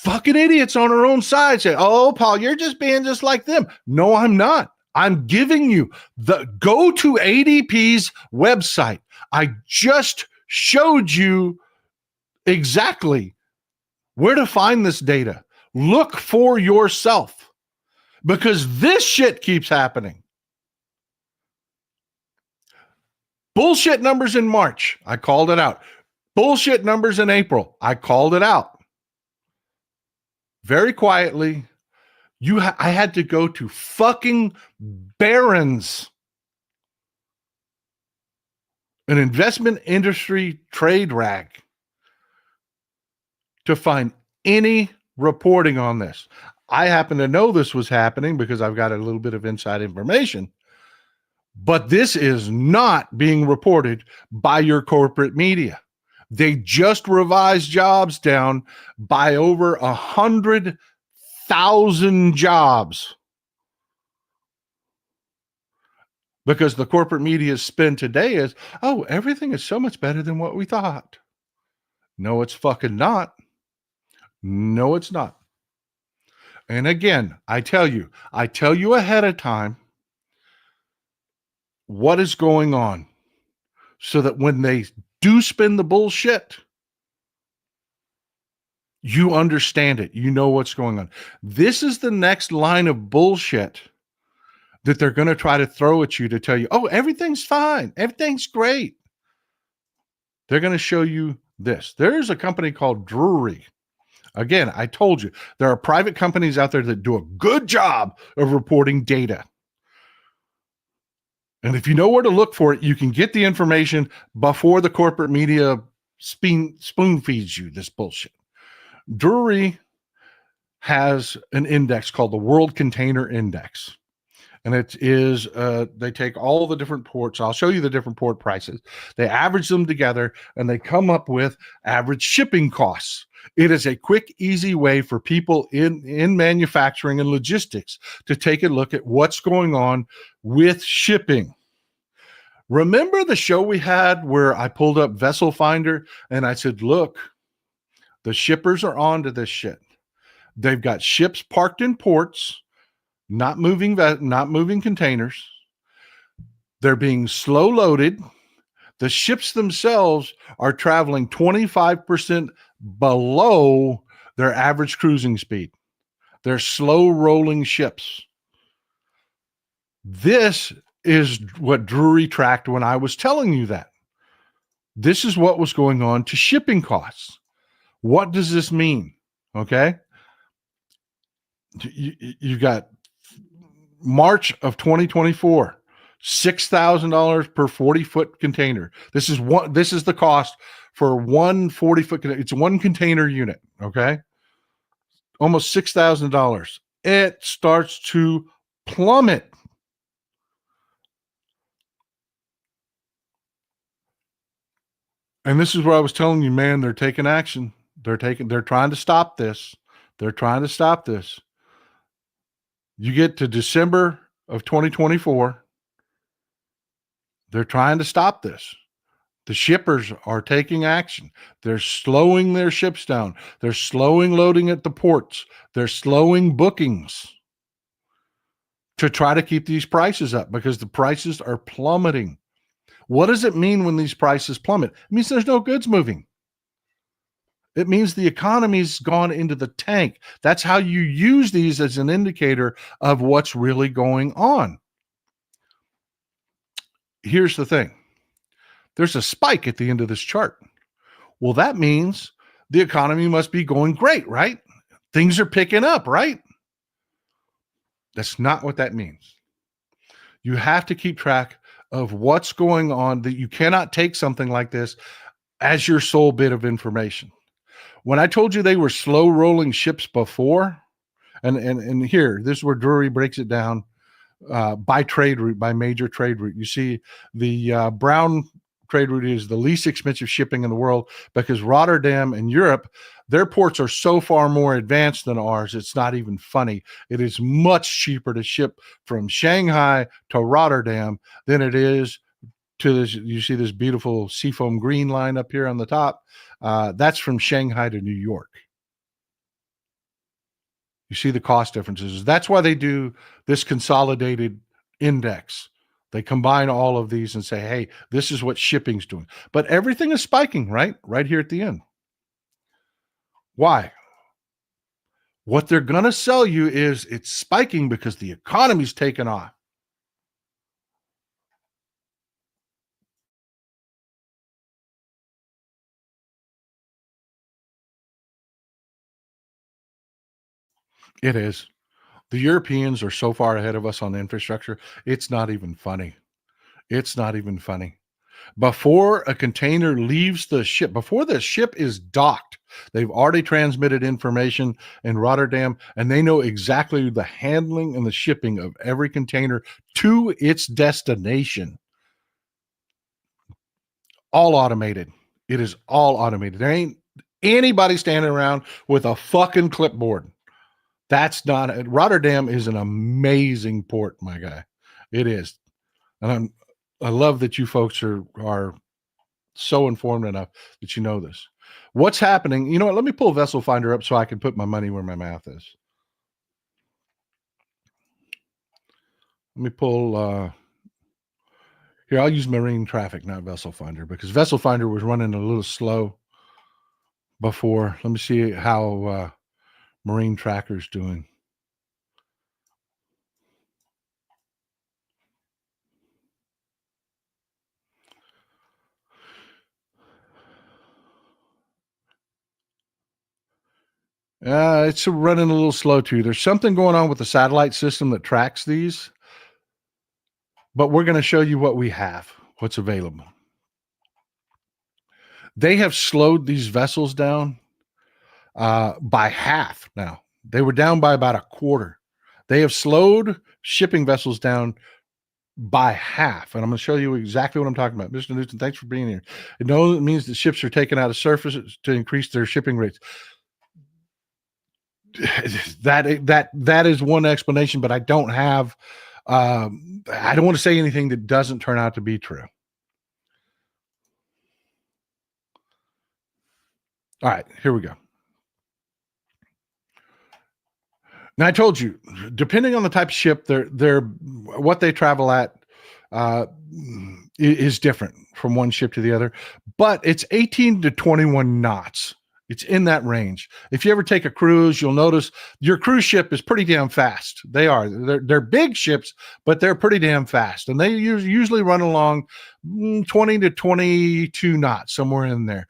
fucking idiots on our own side say, oh, Paul, you're just being just like them. No, I'm not. I'm giving you go to ADP's website. I just showed you exactly where to find this data. Look for yourself because this shit keeps happening. Bullshit numbers in March. I called it out. Bullshit numbers in April. I called it out. Very quietly. I had to go to fucking Barron's, an investment industry trade rag, to find any reporting on this. I happen to know this was happening because I've got a little bit of inside information, but this is not being reported by your corporate media. They just revised jobs down by over 100,000 jobs because the corporate media's spin today is, oh, everything is so much better than what we thought. No, it's fucking not. No, it's not. And again, I tell you ahead of time what is going on so that when they do spin the bullshit, you understand it. You know what's going on. This is the next line of bullshit that they're going to try to throw at you to tell you, oh, everything's fine. Everything's great. They're going to show you this. There's a company called Drury. Again, I told you, there are private companies out there that do a good job of reporting data. And if you know where to look for it, you can get the information before the corporate media spoon feeds you this bullshit. Drury has an index called the World Container Index. And it is, they take all the different ports. I'll show you the different port prices. They average them together and they come up with average shipping costs. It is a quick, easy way for people in manufacturing and logistics to take a look at what's going on with shipping. Remember the show we had where I pulled up Vessel Finder and I said, look, the shippers are onto this shit. They've got ships parked in ports, not moving containers. They're being slow loaded. The ships themselves are traveling 25% below their average cruising speed. They're slow rolling ships. This is what Drury tracked when I was telling you that. This is what was going on to shipping costs. What does this mean? Okay. You got March of 2024, $6,000 per 40-foot container. This is the cost for one 40-foot. It's one container unit. Okay. Almost $6,000. It starts to plummet. And this is where I was telling you, man, they're taking action. They're trying to stop this. They're trying to stop this. You get to December of 2024. They're trying to stop this. The shippers are taking action. They're slowing their ships down. They're slowing loading at the ports. They're slowing bookings to try to keep these prices up because the prices are plummeting. What does it mean when these prices plummet? It means there's no goods moving. It means the economy's gone into the tank. That's how you use these as an indicator of what's really going on. Here's the thing. There's a spike at the end of this chart. Well, that means the economy must be going great, right? Things are picking up, right? That's not what that means. You have to keep track of what's going on, that you cannot take something like this as your sole bit of information. When I told you they were slow rolling ships before, and here, this is where Drury breaks it down by trade route, by major trade route. You see the brown trade route is the least expensive shipping in the world because Rotterdam and Europe, their ports are so far more advanced than ours. It's not even funny. It is much cheaper to ship from Shanghai to Rotterdam than it is to this. You see this beautiful seafoam green line up here on the top. That's from Shanghai to New York. You see the cost differences. That's why they do this consolidated index. They combine all of these and say, hey, this is what shipping's doing. But everything is spiking, right? Right here at the end. Why? What they're going to sell you is it's spiking because the economy's taken off. It is. The Europeans are so far ahead of us on infrastructure. It's not even funny. It's not even funny. Before a container leaves the ship, before the ship is docked, they've already transmitted information in Rotterdam, and they know exactly the handling and the shipping of every container to its destination. All automated. It is all automated. There ain't anybody standing around with a fucking clipboard. That's not Rotterdam is an amazing port, my guy. It is. And I love that you folks are so informed enough that you know this. What's happening? You know what? Let me pull Vessel Finder up so I can put my money where my mouth is. Let me pull here. I'll use Marine Traffic, not Vessel Finder, because Vessel Finder was running a little slow before. Let me see how Marine Tracker's doing. It's running a little slow too. There's something going on with the satellite system that tracks these, but we're going to show you what we have, what's available. They have slowed these vessels down by half now. They were down by about a quarter. They have slowed shipping vessels down by half. And I'm going to show you exactly what I'm talking about. Mr. Newton, thanks for being here. It means that ships are taken out of surface to increase their shipping rates. That is one explanation, but I don't have I don't want to say anything that doesn't turn out to be true. All right, here we go. Now I told you, depending on the type of ship, they're what they travel at is different from one ship to the other, but it's 18 to 21 knots. It's in that range. If you ever take a cruise, you'll notice your cruise ship is pretty damn fast. They are. They're big ships, but they're pretty damn fast. And they usually run along 20 to 22 knots, somewhere in there.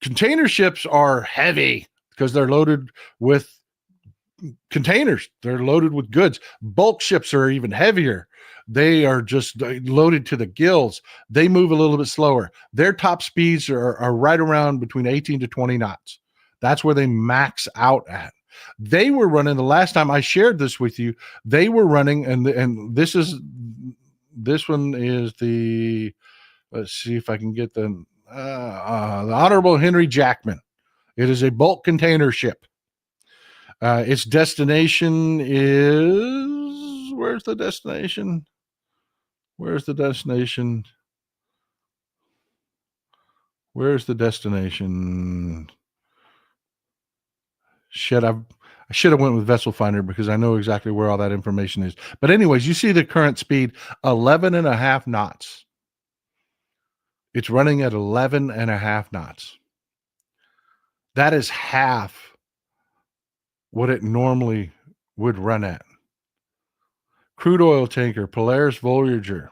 Container ships are heavy because they're loaded with containers. They're loaded with goods. Bulk ships are even heavier. They are just loaded to the gills. They move a little bit slower. Their top speeds are right around between 18 to 20 knots. That's where they max out at. They were running, the last time I shared this with you, they were running, and this one is the, let's see if I can get the Honorable Henry Jackman. It is a bulk container ship. Its destination is, where's the destination? Where's the destination? Where's the destination? Shit, I should have went with Vessel Finder because I know exactly where all that information is. But anyways, you see the current speed, 11 and a half knots. It's running at 11 and a half knots. That is half what it normally would run at. Crude oil tanker, Polaris Voyager.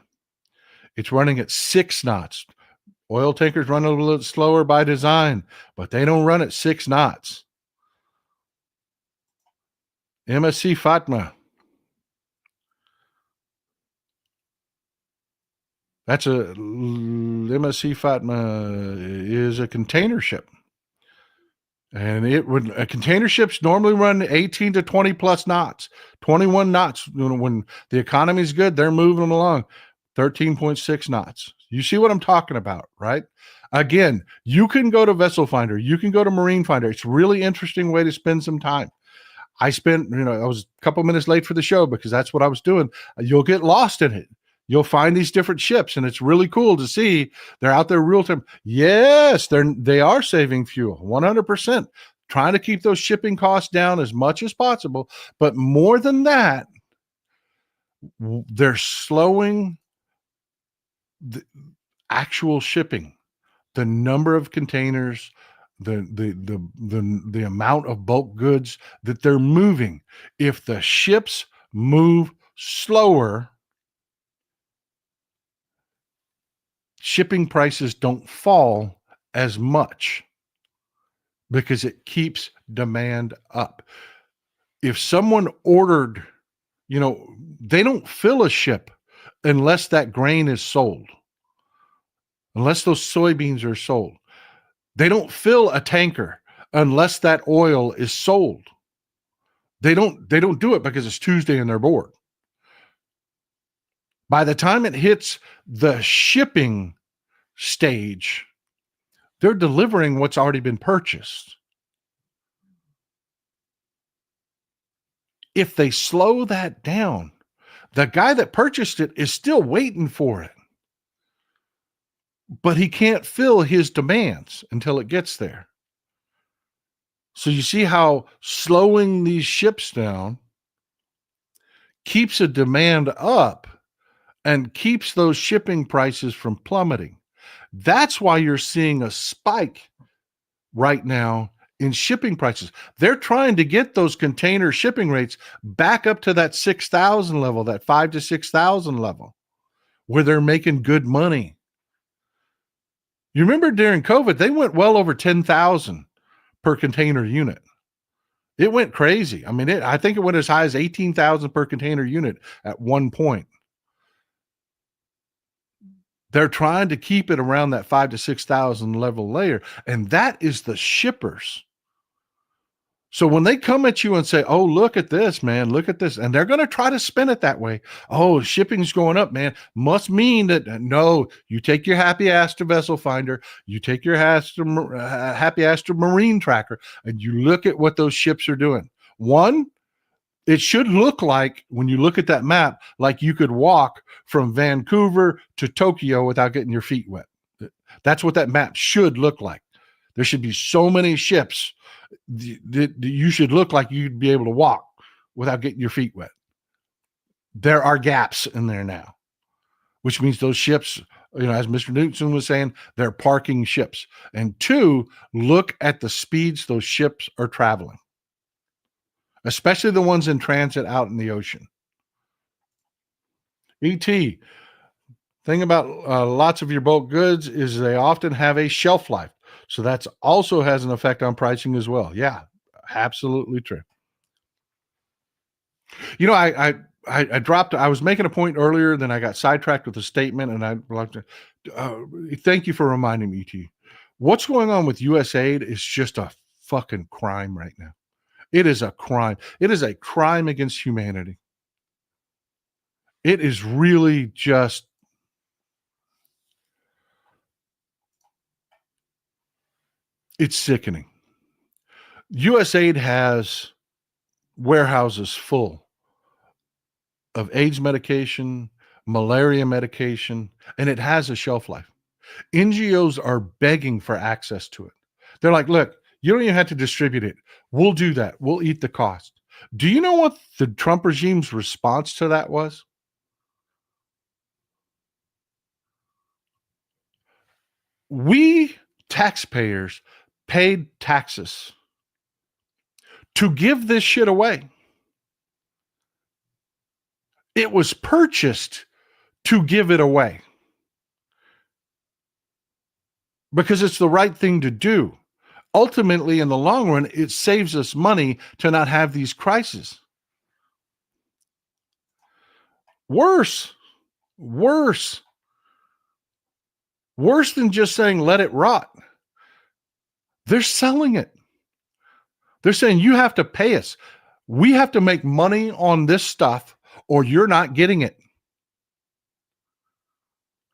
It's running at 6 knots. Oil tankers run a little slower by design, but they don't run at 6 knots. MSC Fatma. MSC Fatma is a container ship. And container ships normally run 18 to 20 plus knots, 21 knots. When the economy is good, they're moving them along 13.6 knots. You see what I'm talking about, right? Again, you can go to Vessel Finder. You can go to Marine Finder. It's a really interesting way to spend some time. I was a couple minutes late for the show because that's what I was doing. You'll get lost in it. You'll find these different ships, and it's really cool to see they're out there real time. Yes, they are saving fuel, 100%, trying to keep those shipping costs down as much as possible. But more than that, they're slowing the actual shipping, the number of containers, the amount of bulk goods that they're moving. If the ships move slower, shipping prices don't fall as much because it keeps demand up. If someone ordered, they don't fill a ship unless that grain is sold, unless those soybeans are sold. They don't fill a tanker unless that oil is sold. They don't do it because it's Tuesday and they're bored. By the time it hits the shipping stage, they're delivering what's already been purchased. If they slow that down, the guy that purchased it is still waiting for it, but he can't fill his demands until it gets there. So you see how slowing these ships down keeps a demand up and keeps those shipping prices from plummeting. That's why you're seeing a spike right now in shipping prices. They're trying to get those container shipping rates back up to that 6,000 level, that 5,000 to 6,000 level, where they're making good money. You remember during COVID, they went well over 10,000 per container unit. It went crazy. I mean, I think it went as high as 18,000 per container unit at one point. They're trying to keep it around that 5,000 to 6,000 level layer, and that is the shippers. So when they come at you and say, "Oh, look at this, man, look at this," and they're going to try to spin it that way. "Oh, shipping's going up, man. Must mean that." No, you take your happy ass to Vessel Finder, you take your happy ass to Marine Tracker, and you look at what those ships are doing. One, it should look like, when you look at that map, like you could walk from Vancouver to Tokyo without getting your feet wet. That's what that map should look like. There should be so many ships that you should look like you'd be able to walk without getting your feet wet. There are gaps in there now, which means those ships, as Mr. Newton was saying, they're parking ships. And two, look at the speeds those ships are traveling, especially the ones in transit out in the ocean. ET, thing about lots of your bulk goods is they often have a shelf life. So that's also has an effect on pricing as well. Yeah, absolutely true. You know, I dropped. I was making a point earlier, then I got sidetracked with a statement, and I'd like to thank you for reminding me. T. What's going on with USAID is just a fucking crime right now. It is a crime. It is a crime against humanity. It is really just. It's sickening. USAID has warehouses full of AIDS medication, malaria medication, and it has a shelf life. NGOs are begging for access to it. They're like, look, you don't even have to distribute it. We'll do that. We'll eat the cost. Do you know what the Trump regime's response to that was? We taxpayers paid taxes to give this shit away. It was purchased to give it away because it's the right thing to do. Ultimately, in the long run, it saves us money to not have these crises. Worse than just saying, let it rot. They're selling it. They're saying, you have to pay us. We have to make money on this stuff or you're not getting it.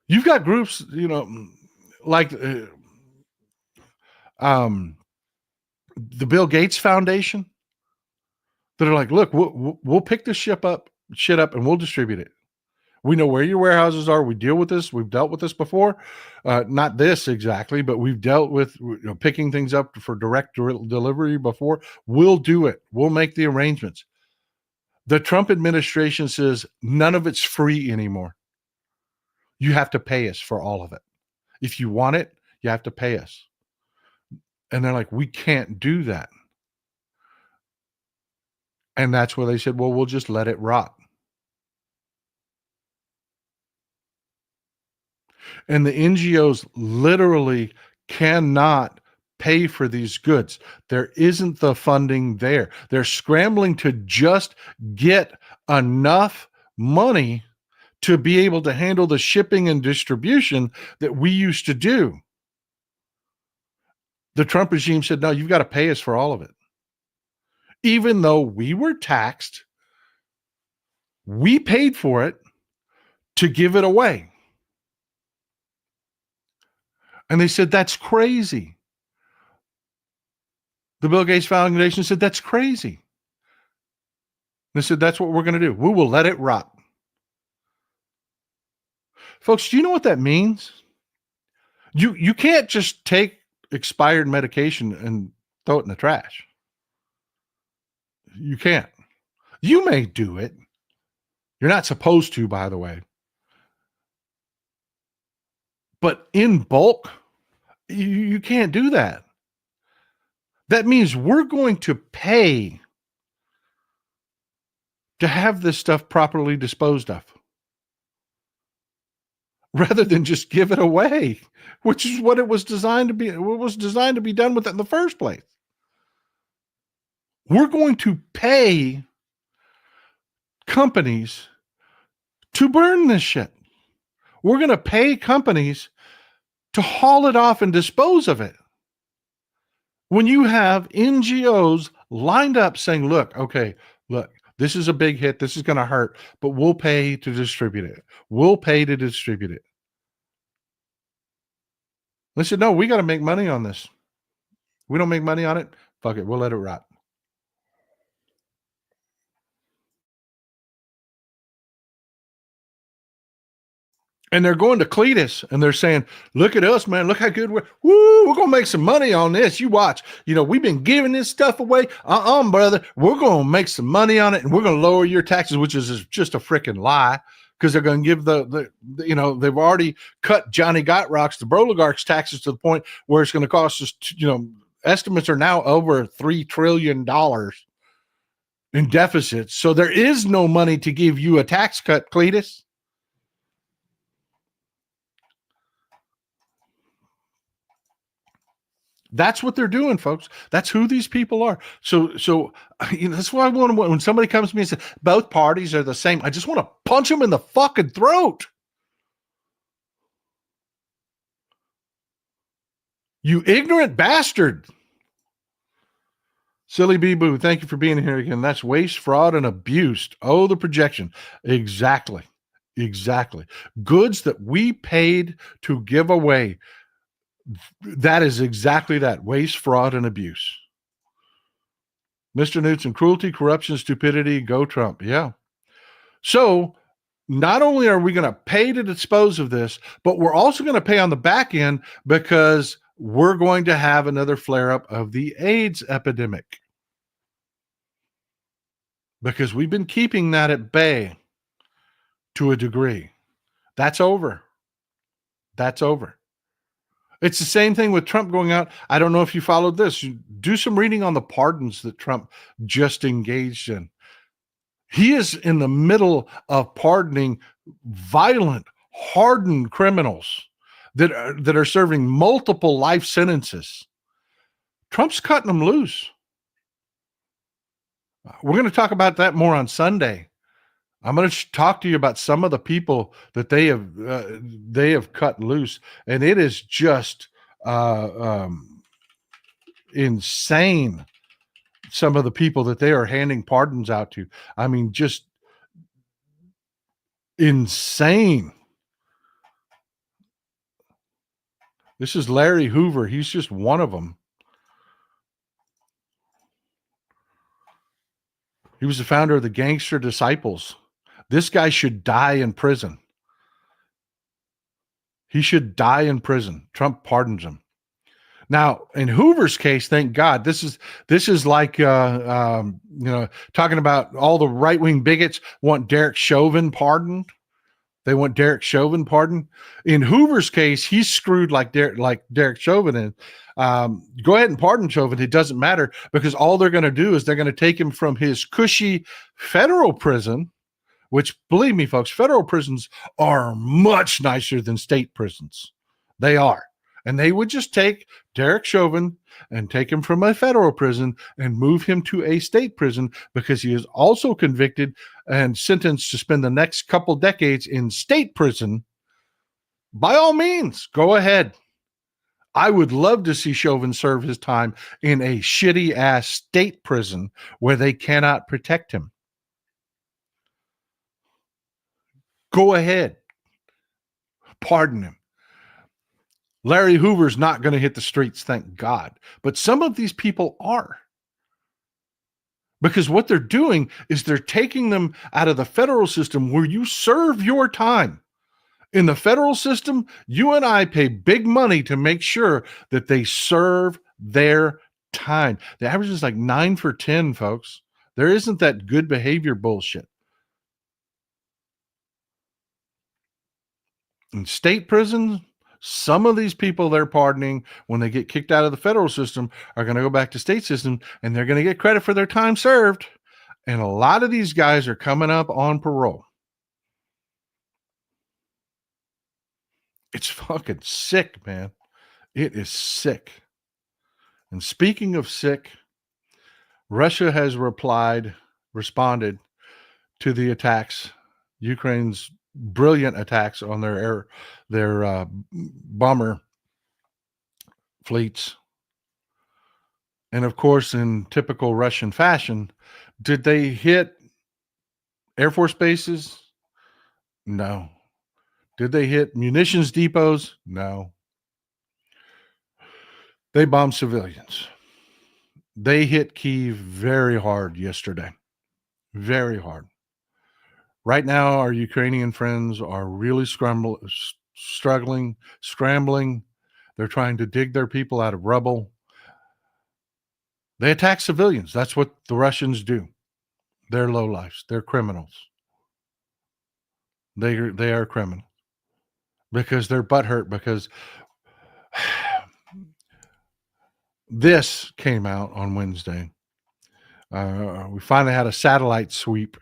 You've got groups, like the Bill Gates Foundation that are like, look, we'll pick this shit up and we'll distribute it. We know where your warehouses are. We deal with this. We've dealt with this before. Not this exactly, but we've dealt with picking things up for direct delivery before. We'll do it. We'll make the arrangements. The Trump administration says none of it's free anymore. You have to pay us for all of it. If you want it, you have to pay us. And they're like, we can't do that. And that's where they said, well, we'll just let it rot. And the NGOs literally cannot pay for these goods. There isn't the funding there. They're scrambling to just get enough money to be able to handle the shipping and distribution that we used to do. The Trump regime said, no, you've got to pay us for all of it. Even though we were taxed, we paid for it to give it away. And they said, that's crazy. The Bill Gates Foundation said, that's crazy. They said, that's what we're going to do. We will let it rot. Folks, do you know what that means? You can't just take expired medication and throw it in the trash. You can't. You may do it. You're not supposed to, by the way. But in bulk, you can't do that. That means we're going to pay to have this stuff properly disposed of, rather than just give it away, which is what it was designed to be. It was designed to be done with it in the first place. We're going to pay companies to burn this shit. We're going to pay companies to haul it off and dispose of it. When you have NGOs lined up saying, look, this is a big hit. This is going to hurt, but we'll pay to distribute it. We'll pay to distribute it. They said, no, we got to make money on this. We don't make money on it. Fuck it. We'll let it rot. And they're going to Cletus and they're saying, look at us, man. Look how good we're going to make some money on this. You watch, we've been giving this stuff away. Brother, we're going to make some money on it and we're going to lower your taxes, which is just a freaking lie, because they're going to give they've already cut Johnny Got Rocks, the Broligarchs taxes to the point where it's going to cost us, estimates are now over $3 trillion in deficits. So there is no money to give you a tax cut, Cletus. That's what they're doing, folks. That's who these people are. So that's why I want to, when somebody comes to me and says both parties are the same, I just want to punch them in the fucking throat. You ignorant bastard. Silly Bee Boo, thank you for being here again. That's waste, fraud, and abuse. Oh, the projection. Exactly. Goods that we paid to give away. That is exactly that. Waste, fraud, and abuse. Mr. Newton, cruelty, corruption, stupidity, go Trump. Yeah. So not only are we going to pay to dispose of this, but we're also going to pay on the back end because we're going to have another flare-up of the AIDS epidemic. Because we've been keeping that at bay to a degree. That's over. It's the same thing with Trump going out. I don't know if you followed this. Do some reading on the pardons that Trump just engaged in. He is in the middle of pardoning violent, hardened criminals that are serving multiple life sentences. Trump's cutting them loose. We're going to talk about that more on Sunday. I'm going to talk to you about some of the people that they have cut loose, and it is just insane. Some of the people that they are handing pardons out to. I mean, just insane. This is Larry Hoover. He's just one of them. He was the founder of the Gangster Disciples. This guy should die in prison. He should die in prison. Trump pardons him. Now, in Hoover's case, thank God, this is like talking about all the right-wing bigots want Derek Chauvin pardoned. They want Derek Chauvin pardoned. In Hoover's case, he's screwed like Derek Chauvin is. Go ahead and pardon Chauvin. It doesn't matter because all they're going to do is they're going to take him from his cushy federal prison, which, believe me, folks, federal prisons are much nicer than state prisons. They are. And they would just take Derek Chauvin and take him from a federal prison and move him to a state prison because he is also convicted and sentenced to spend the next couple decades in state prison. By all means, go ahead. I would love to see Chauvin serve his time in a shitty-ass state prison where they cannot protect him. Go ahead. Pardon him. Larry Hoover's not going to hit the streets, thank God. But some of these people are. Because what they're doing is they're taking them out of the federal system where you serve your time. In the federal system, you and I pay big money to make sure that they serve their time. The average is like 9 for 10, folks. There isn't that good behavior bullshit. In state prisons, some of these people they're pardoning when they get kicked out of the federal system are going to go back to state system and they're going to get credit for their time served. And a lot of these guys are coming up on parole. It's fucking sick, man. It is sick. And speaking of sick, Russia has responded to the attacks, Ukraine's brilliant attacks on their bomber fleets. And of course, in typical Russian fashion, did they hit Air Force bases? No. Did they hit munitions depots? No. They bombed civilians. They hit Kyiv very hard yesterday. Very hard. Right now, our Ukrainian friends are really struggling, scrambling. They're trying to dig their people out of rubble. They attack civilians. That's what the Russians do. They're lowlifes. They're criminals. They are criminals because they're butthurt because this came out on Wednesday. We finally had a satellite sweep.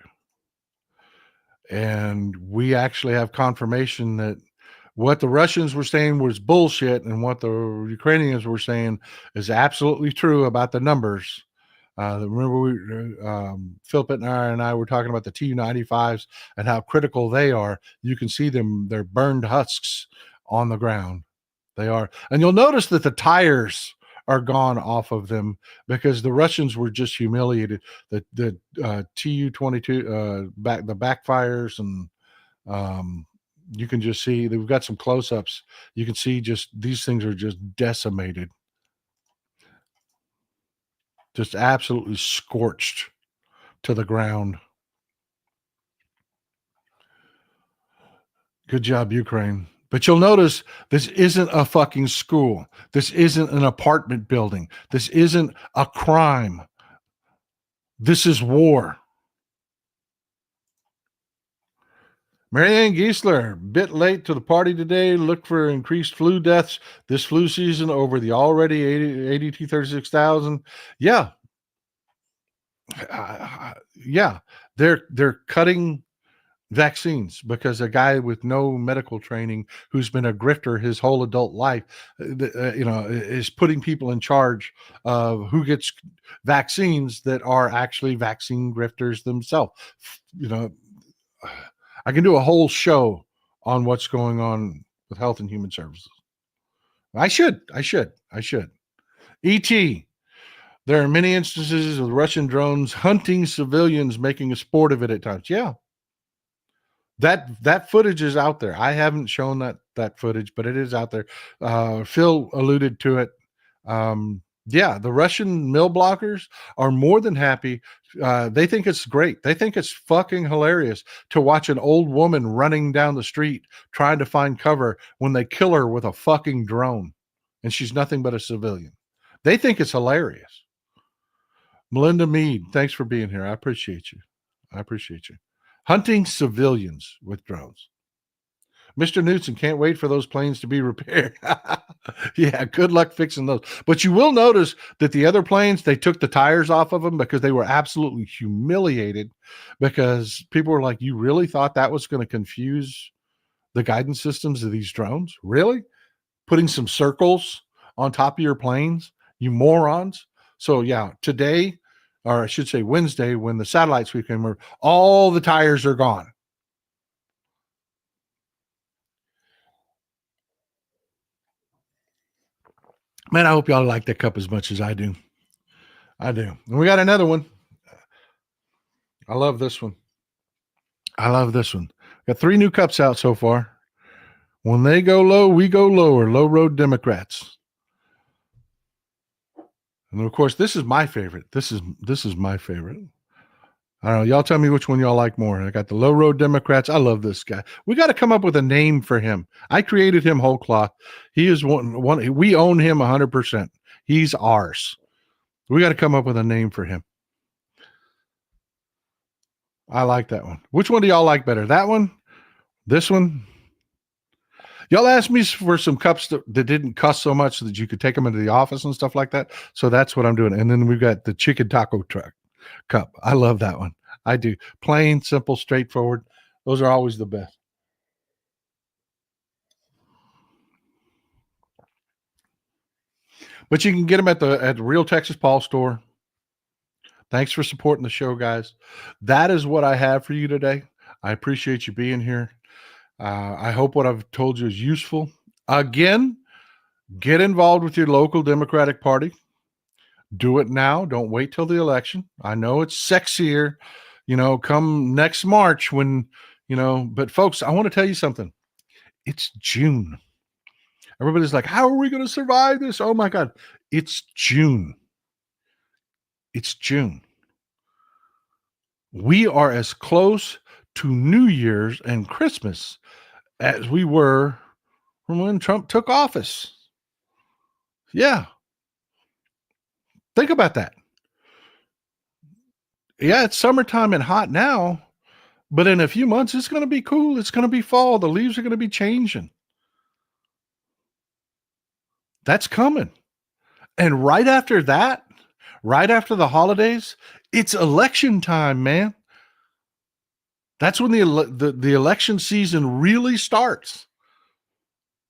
And we actually have confirmation that what the Russians were saying was bullshit, and what the Ukrainians were saying is absolutely true about the numbers. Remember, Philip and I were talking about the Tu-95s and how critical they are. You can see them; they're burned husks on the ground. They are, and you'll notice that the tires are gone off of them because the Russians were just humiliated. The Tu-22 the backfires, and you can just see they've got some close-ups. You can see just these things are just decimated, just absolutely scorched to the ground. Good job, Ukraine. But you'll notice this isn't a fucking school. This isn't an apartment building. This isn't a crime. This is war. Marianne Giesler, bit late to the party today. Look for increased flu deaths this flu season over the already 36,000. Yeah. Yeah. They're cutting vaccines because a guy with no medical training who's been a grifter his whole adult life, is putting people in charge of who gets vaccines that are actually vaccine grifters themselves. I can do a whole show on what's going on with Health and Human Services. I should. ET. There are many instances of Russian drones hunting civilians, making a sport of it at times. Yeah. That footage is out there. I haven't shown that footage, but it is out there. Phil alluded to it. The Russian mill blockers are more than happy. They think it's great. They think it's fucking hilarious to watch an old woman running down the street trying to find cover when they kill her with a fucking drone, and she's nothing but a civilian. They think it's hilarious. Melinda Mead, thanks for being here. I appreciate you. Hunting civilians with drones. Mr. Knudsen, can't wait for those planes to be repaired. Yeah, good luck fixing those. But you will notice that the other planes, they took the tires off of them because they were absolutely humiliated, because people were like, you really thought that was going to confuse the guidance systems of these drones? Really? Putting some circles on top of your planes? You morons. So yeah, today, or I should say Wednesday, when the satellite sweep came over, all the tires are gone. Man, I hope y'all like that cup as much as I do. And we got another one. I love this one. Got 3 new cups out so far. When they go low, we go lower. Low road Democrats. And of course, this is my favorite. This is my favorite. I don't know. Y'all tell me which one y'all like more. I got the low road Democrats. I love this guy. We got to come up with a name for him. I created him whole cloth. He is one. We own him 100%. He's ours. We got to come up with a name for him. I like that one. Which one do y'all like better? That one? This one? Y'all asked me for some cups that didn't cuss so much so that you could take them into the office and stuff like that. So that's what I'm doing. And then we've got the chicken taco truck cup. I love that one. I do. Plain, simple, straightforward. Those are always the best. But you can get them at the Real Texas Paul store. Thanks for supporting the show, guys. That is what I have for you today. I appreciate you being here. I hope what I've told you is useful. Again, get involved with your local Democratic Party. Do it now. Don't wait till the election. I know it's sexier, come next March when, but folks, I want to tell you something. It's June. Everybody's like, how are we going to survive this? Oh my God. It's June. We are as close to New Year's and Christmas as we were from when Trump took office. Yeah. Think about that. Yeah, it's summertime and hot now, but in a few months, it's going to be cool. It's going to be fall. The leaves are going to be changing. That's coming. And right after that, right after the holidays, it's election time, man. That's when the election season really starts.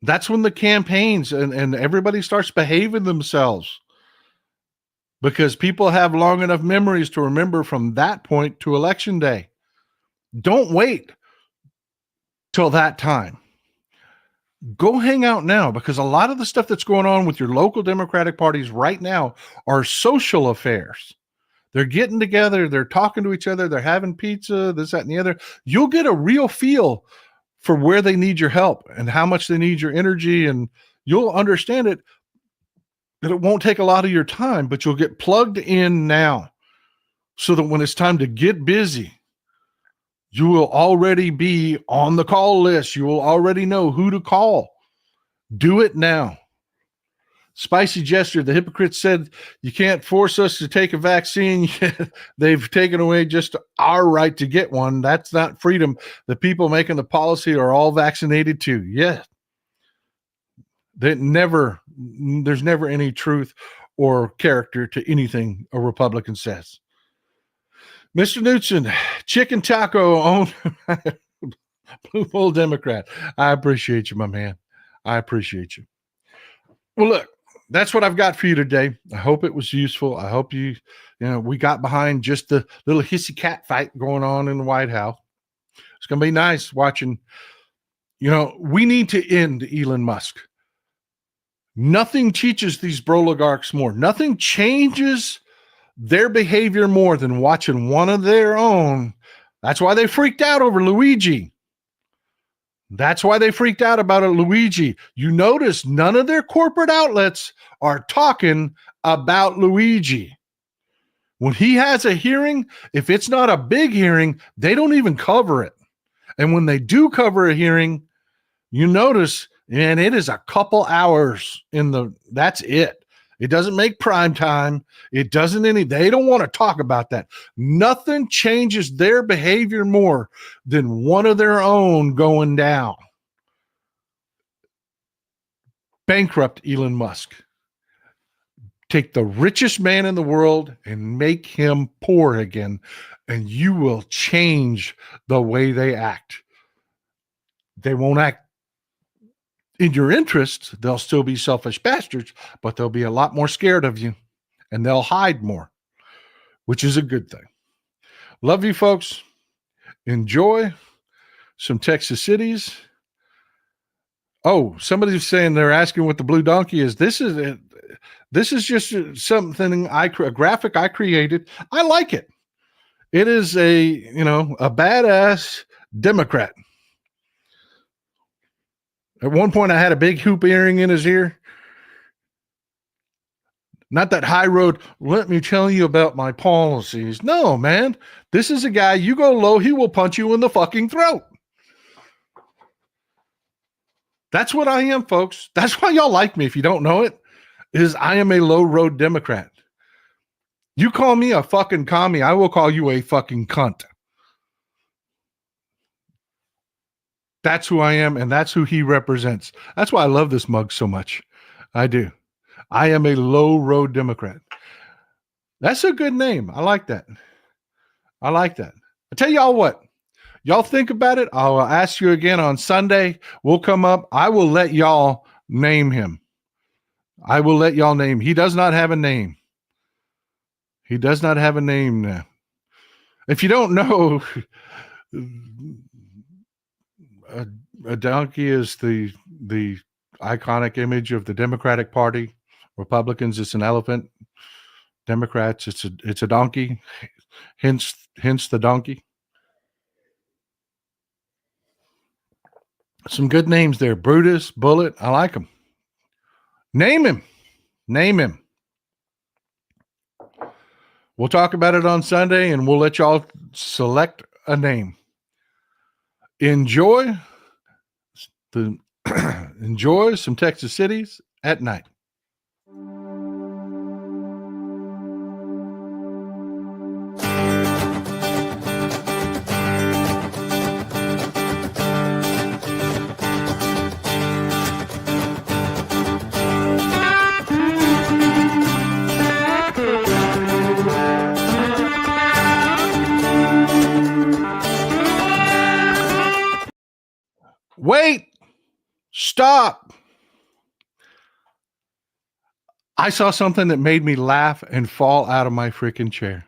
That's when the campaigns and everybody starts behaving themselves, because people have long enough memories to remember from that point to election day. Don't wait till that time. Go hang out now, because a lot of the stuff that's going on with your local Democratic parties right now are social affairs. They're getting together, they're talking to each other, they're having pizza, this, that, and the other. You'll get a real feel for where they need your help and how much they need your energy, and you'll understand it, that it won't take a lot of your time, but you'll get plugged in now so that when it's time to get busy, you will already be on the call list. You will already know who to call. Do it now. Spicy Jester, the hypocrite, said, you can't force us to take a vaccine. They've taken away just our right to get one. That's not freedom. The people making the policy are all vaccinated too. Yeah. There's never any truth or character to anything a Republican says. Mr. Knudsen, chicken taco on Blue Bull Democrat. I appreciate you, my man. I appreciate you. Well, look, that's what I've got for you today. I hope it was useful. I hope we got behind just the little hissy cat fight going on in the White House. It's going to be nice watching. We need to end Elon Musk. Nothing teaches these broligarchs more. Nothing changes their behavior more than watching one of their own. That's why they freaked out over Luigi. That's why they freaked out about Luigi. You notice none of their corporate outlets are talking about Luigi. When he has a hearing, if it's not a big hearing, they don't even cover it. And when they do cover a hearing, you notice, and it is a couple hours that's it. It doesn't make prime time. It doesn't they don't want to talk about that. Nothing changes their behavior more than one of their own going down. Bankrupt Elon Musk. Take the richest man in the world and make him poor again, and you will change the way they act. They won't act in your interest. They'll still be selfish bastards, but they'll be a lot more scared of you, and they'll hide more, which is a good thing. Love you, folks. Enjoy some Texas cities. Oh, somebody's saying they're asking what the blue donkey is. This is just something a graphic I created. I like it. It is a badass Democrat. At one point, I had a big hoop earring in his ear. Not that high road, let me tell you about my policies. No, man. This is a guy, you go low, he will punch you in the fucking throat. That's what I am, folks. That's why y'all like me, if you don't know it, is I am a low road Democrat. You call me a fucking commie, I will call you a fucking cunt. That's who I am, and that's who he represents. That's why I love this mug so much. I do. I am a low road Democrat. That's a good name. I like that. I tell y'all what. Y'all think about it. I'll ask you again on Sunday. We'll come up. I will let y'all name him. He does not have a name. He does not have a name now. If you don't know, a donkey is the iconic image of the Democratic Party. Republicans, it's an elephant. Democrats, it's a donkey. Hence the donkey. Some good names there. Brutus, Bullet. I like them. Name him. We'll talk about it on Sunday, and we'll let y'all select a name. Enjoy some Texas cities at night. Wait, Stop. I saw something that made me laugh and fall out of my freaking chair.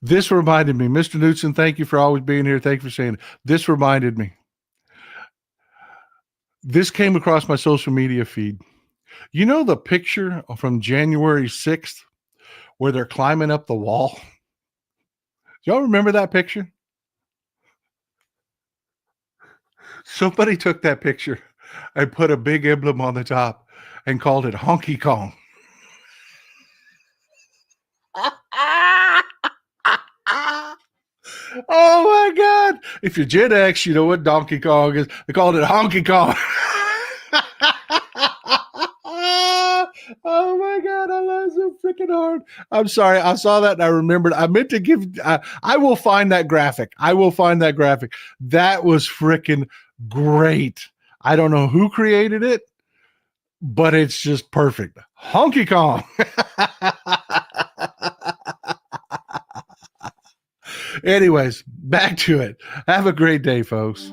This reminded me, Mr. Knudsen, thank you for always being here. Thank you for saying it. This reminded me. This came across my social media feed. You know the picture from January 6th where they're climbing up the wall? Do y'all remember that picture? Somebody took that picture and put a big emblem on the top and called it Honky Kong. Oh my God. If you're Gen X, you know what Donkey Kong is. They called it Honky Kong. Oh my God. I laughed so freaking hard. I'm sorry. I saw that and I remembered. I meant to give, I will find that graphic. That was freaking great. I don't know who created it, but it's just perfect. Honky Kong. Anyways, back to it. Have a great day, folks.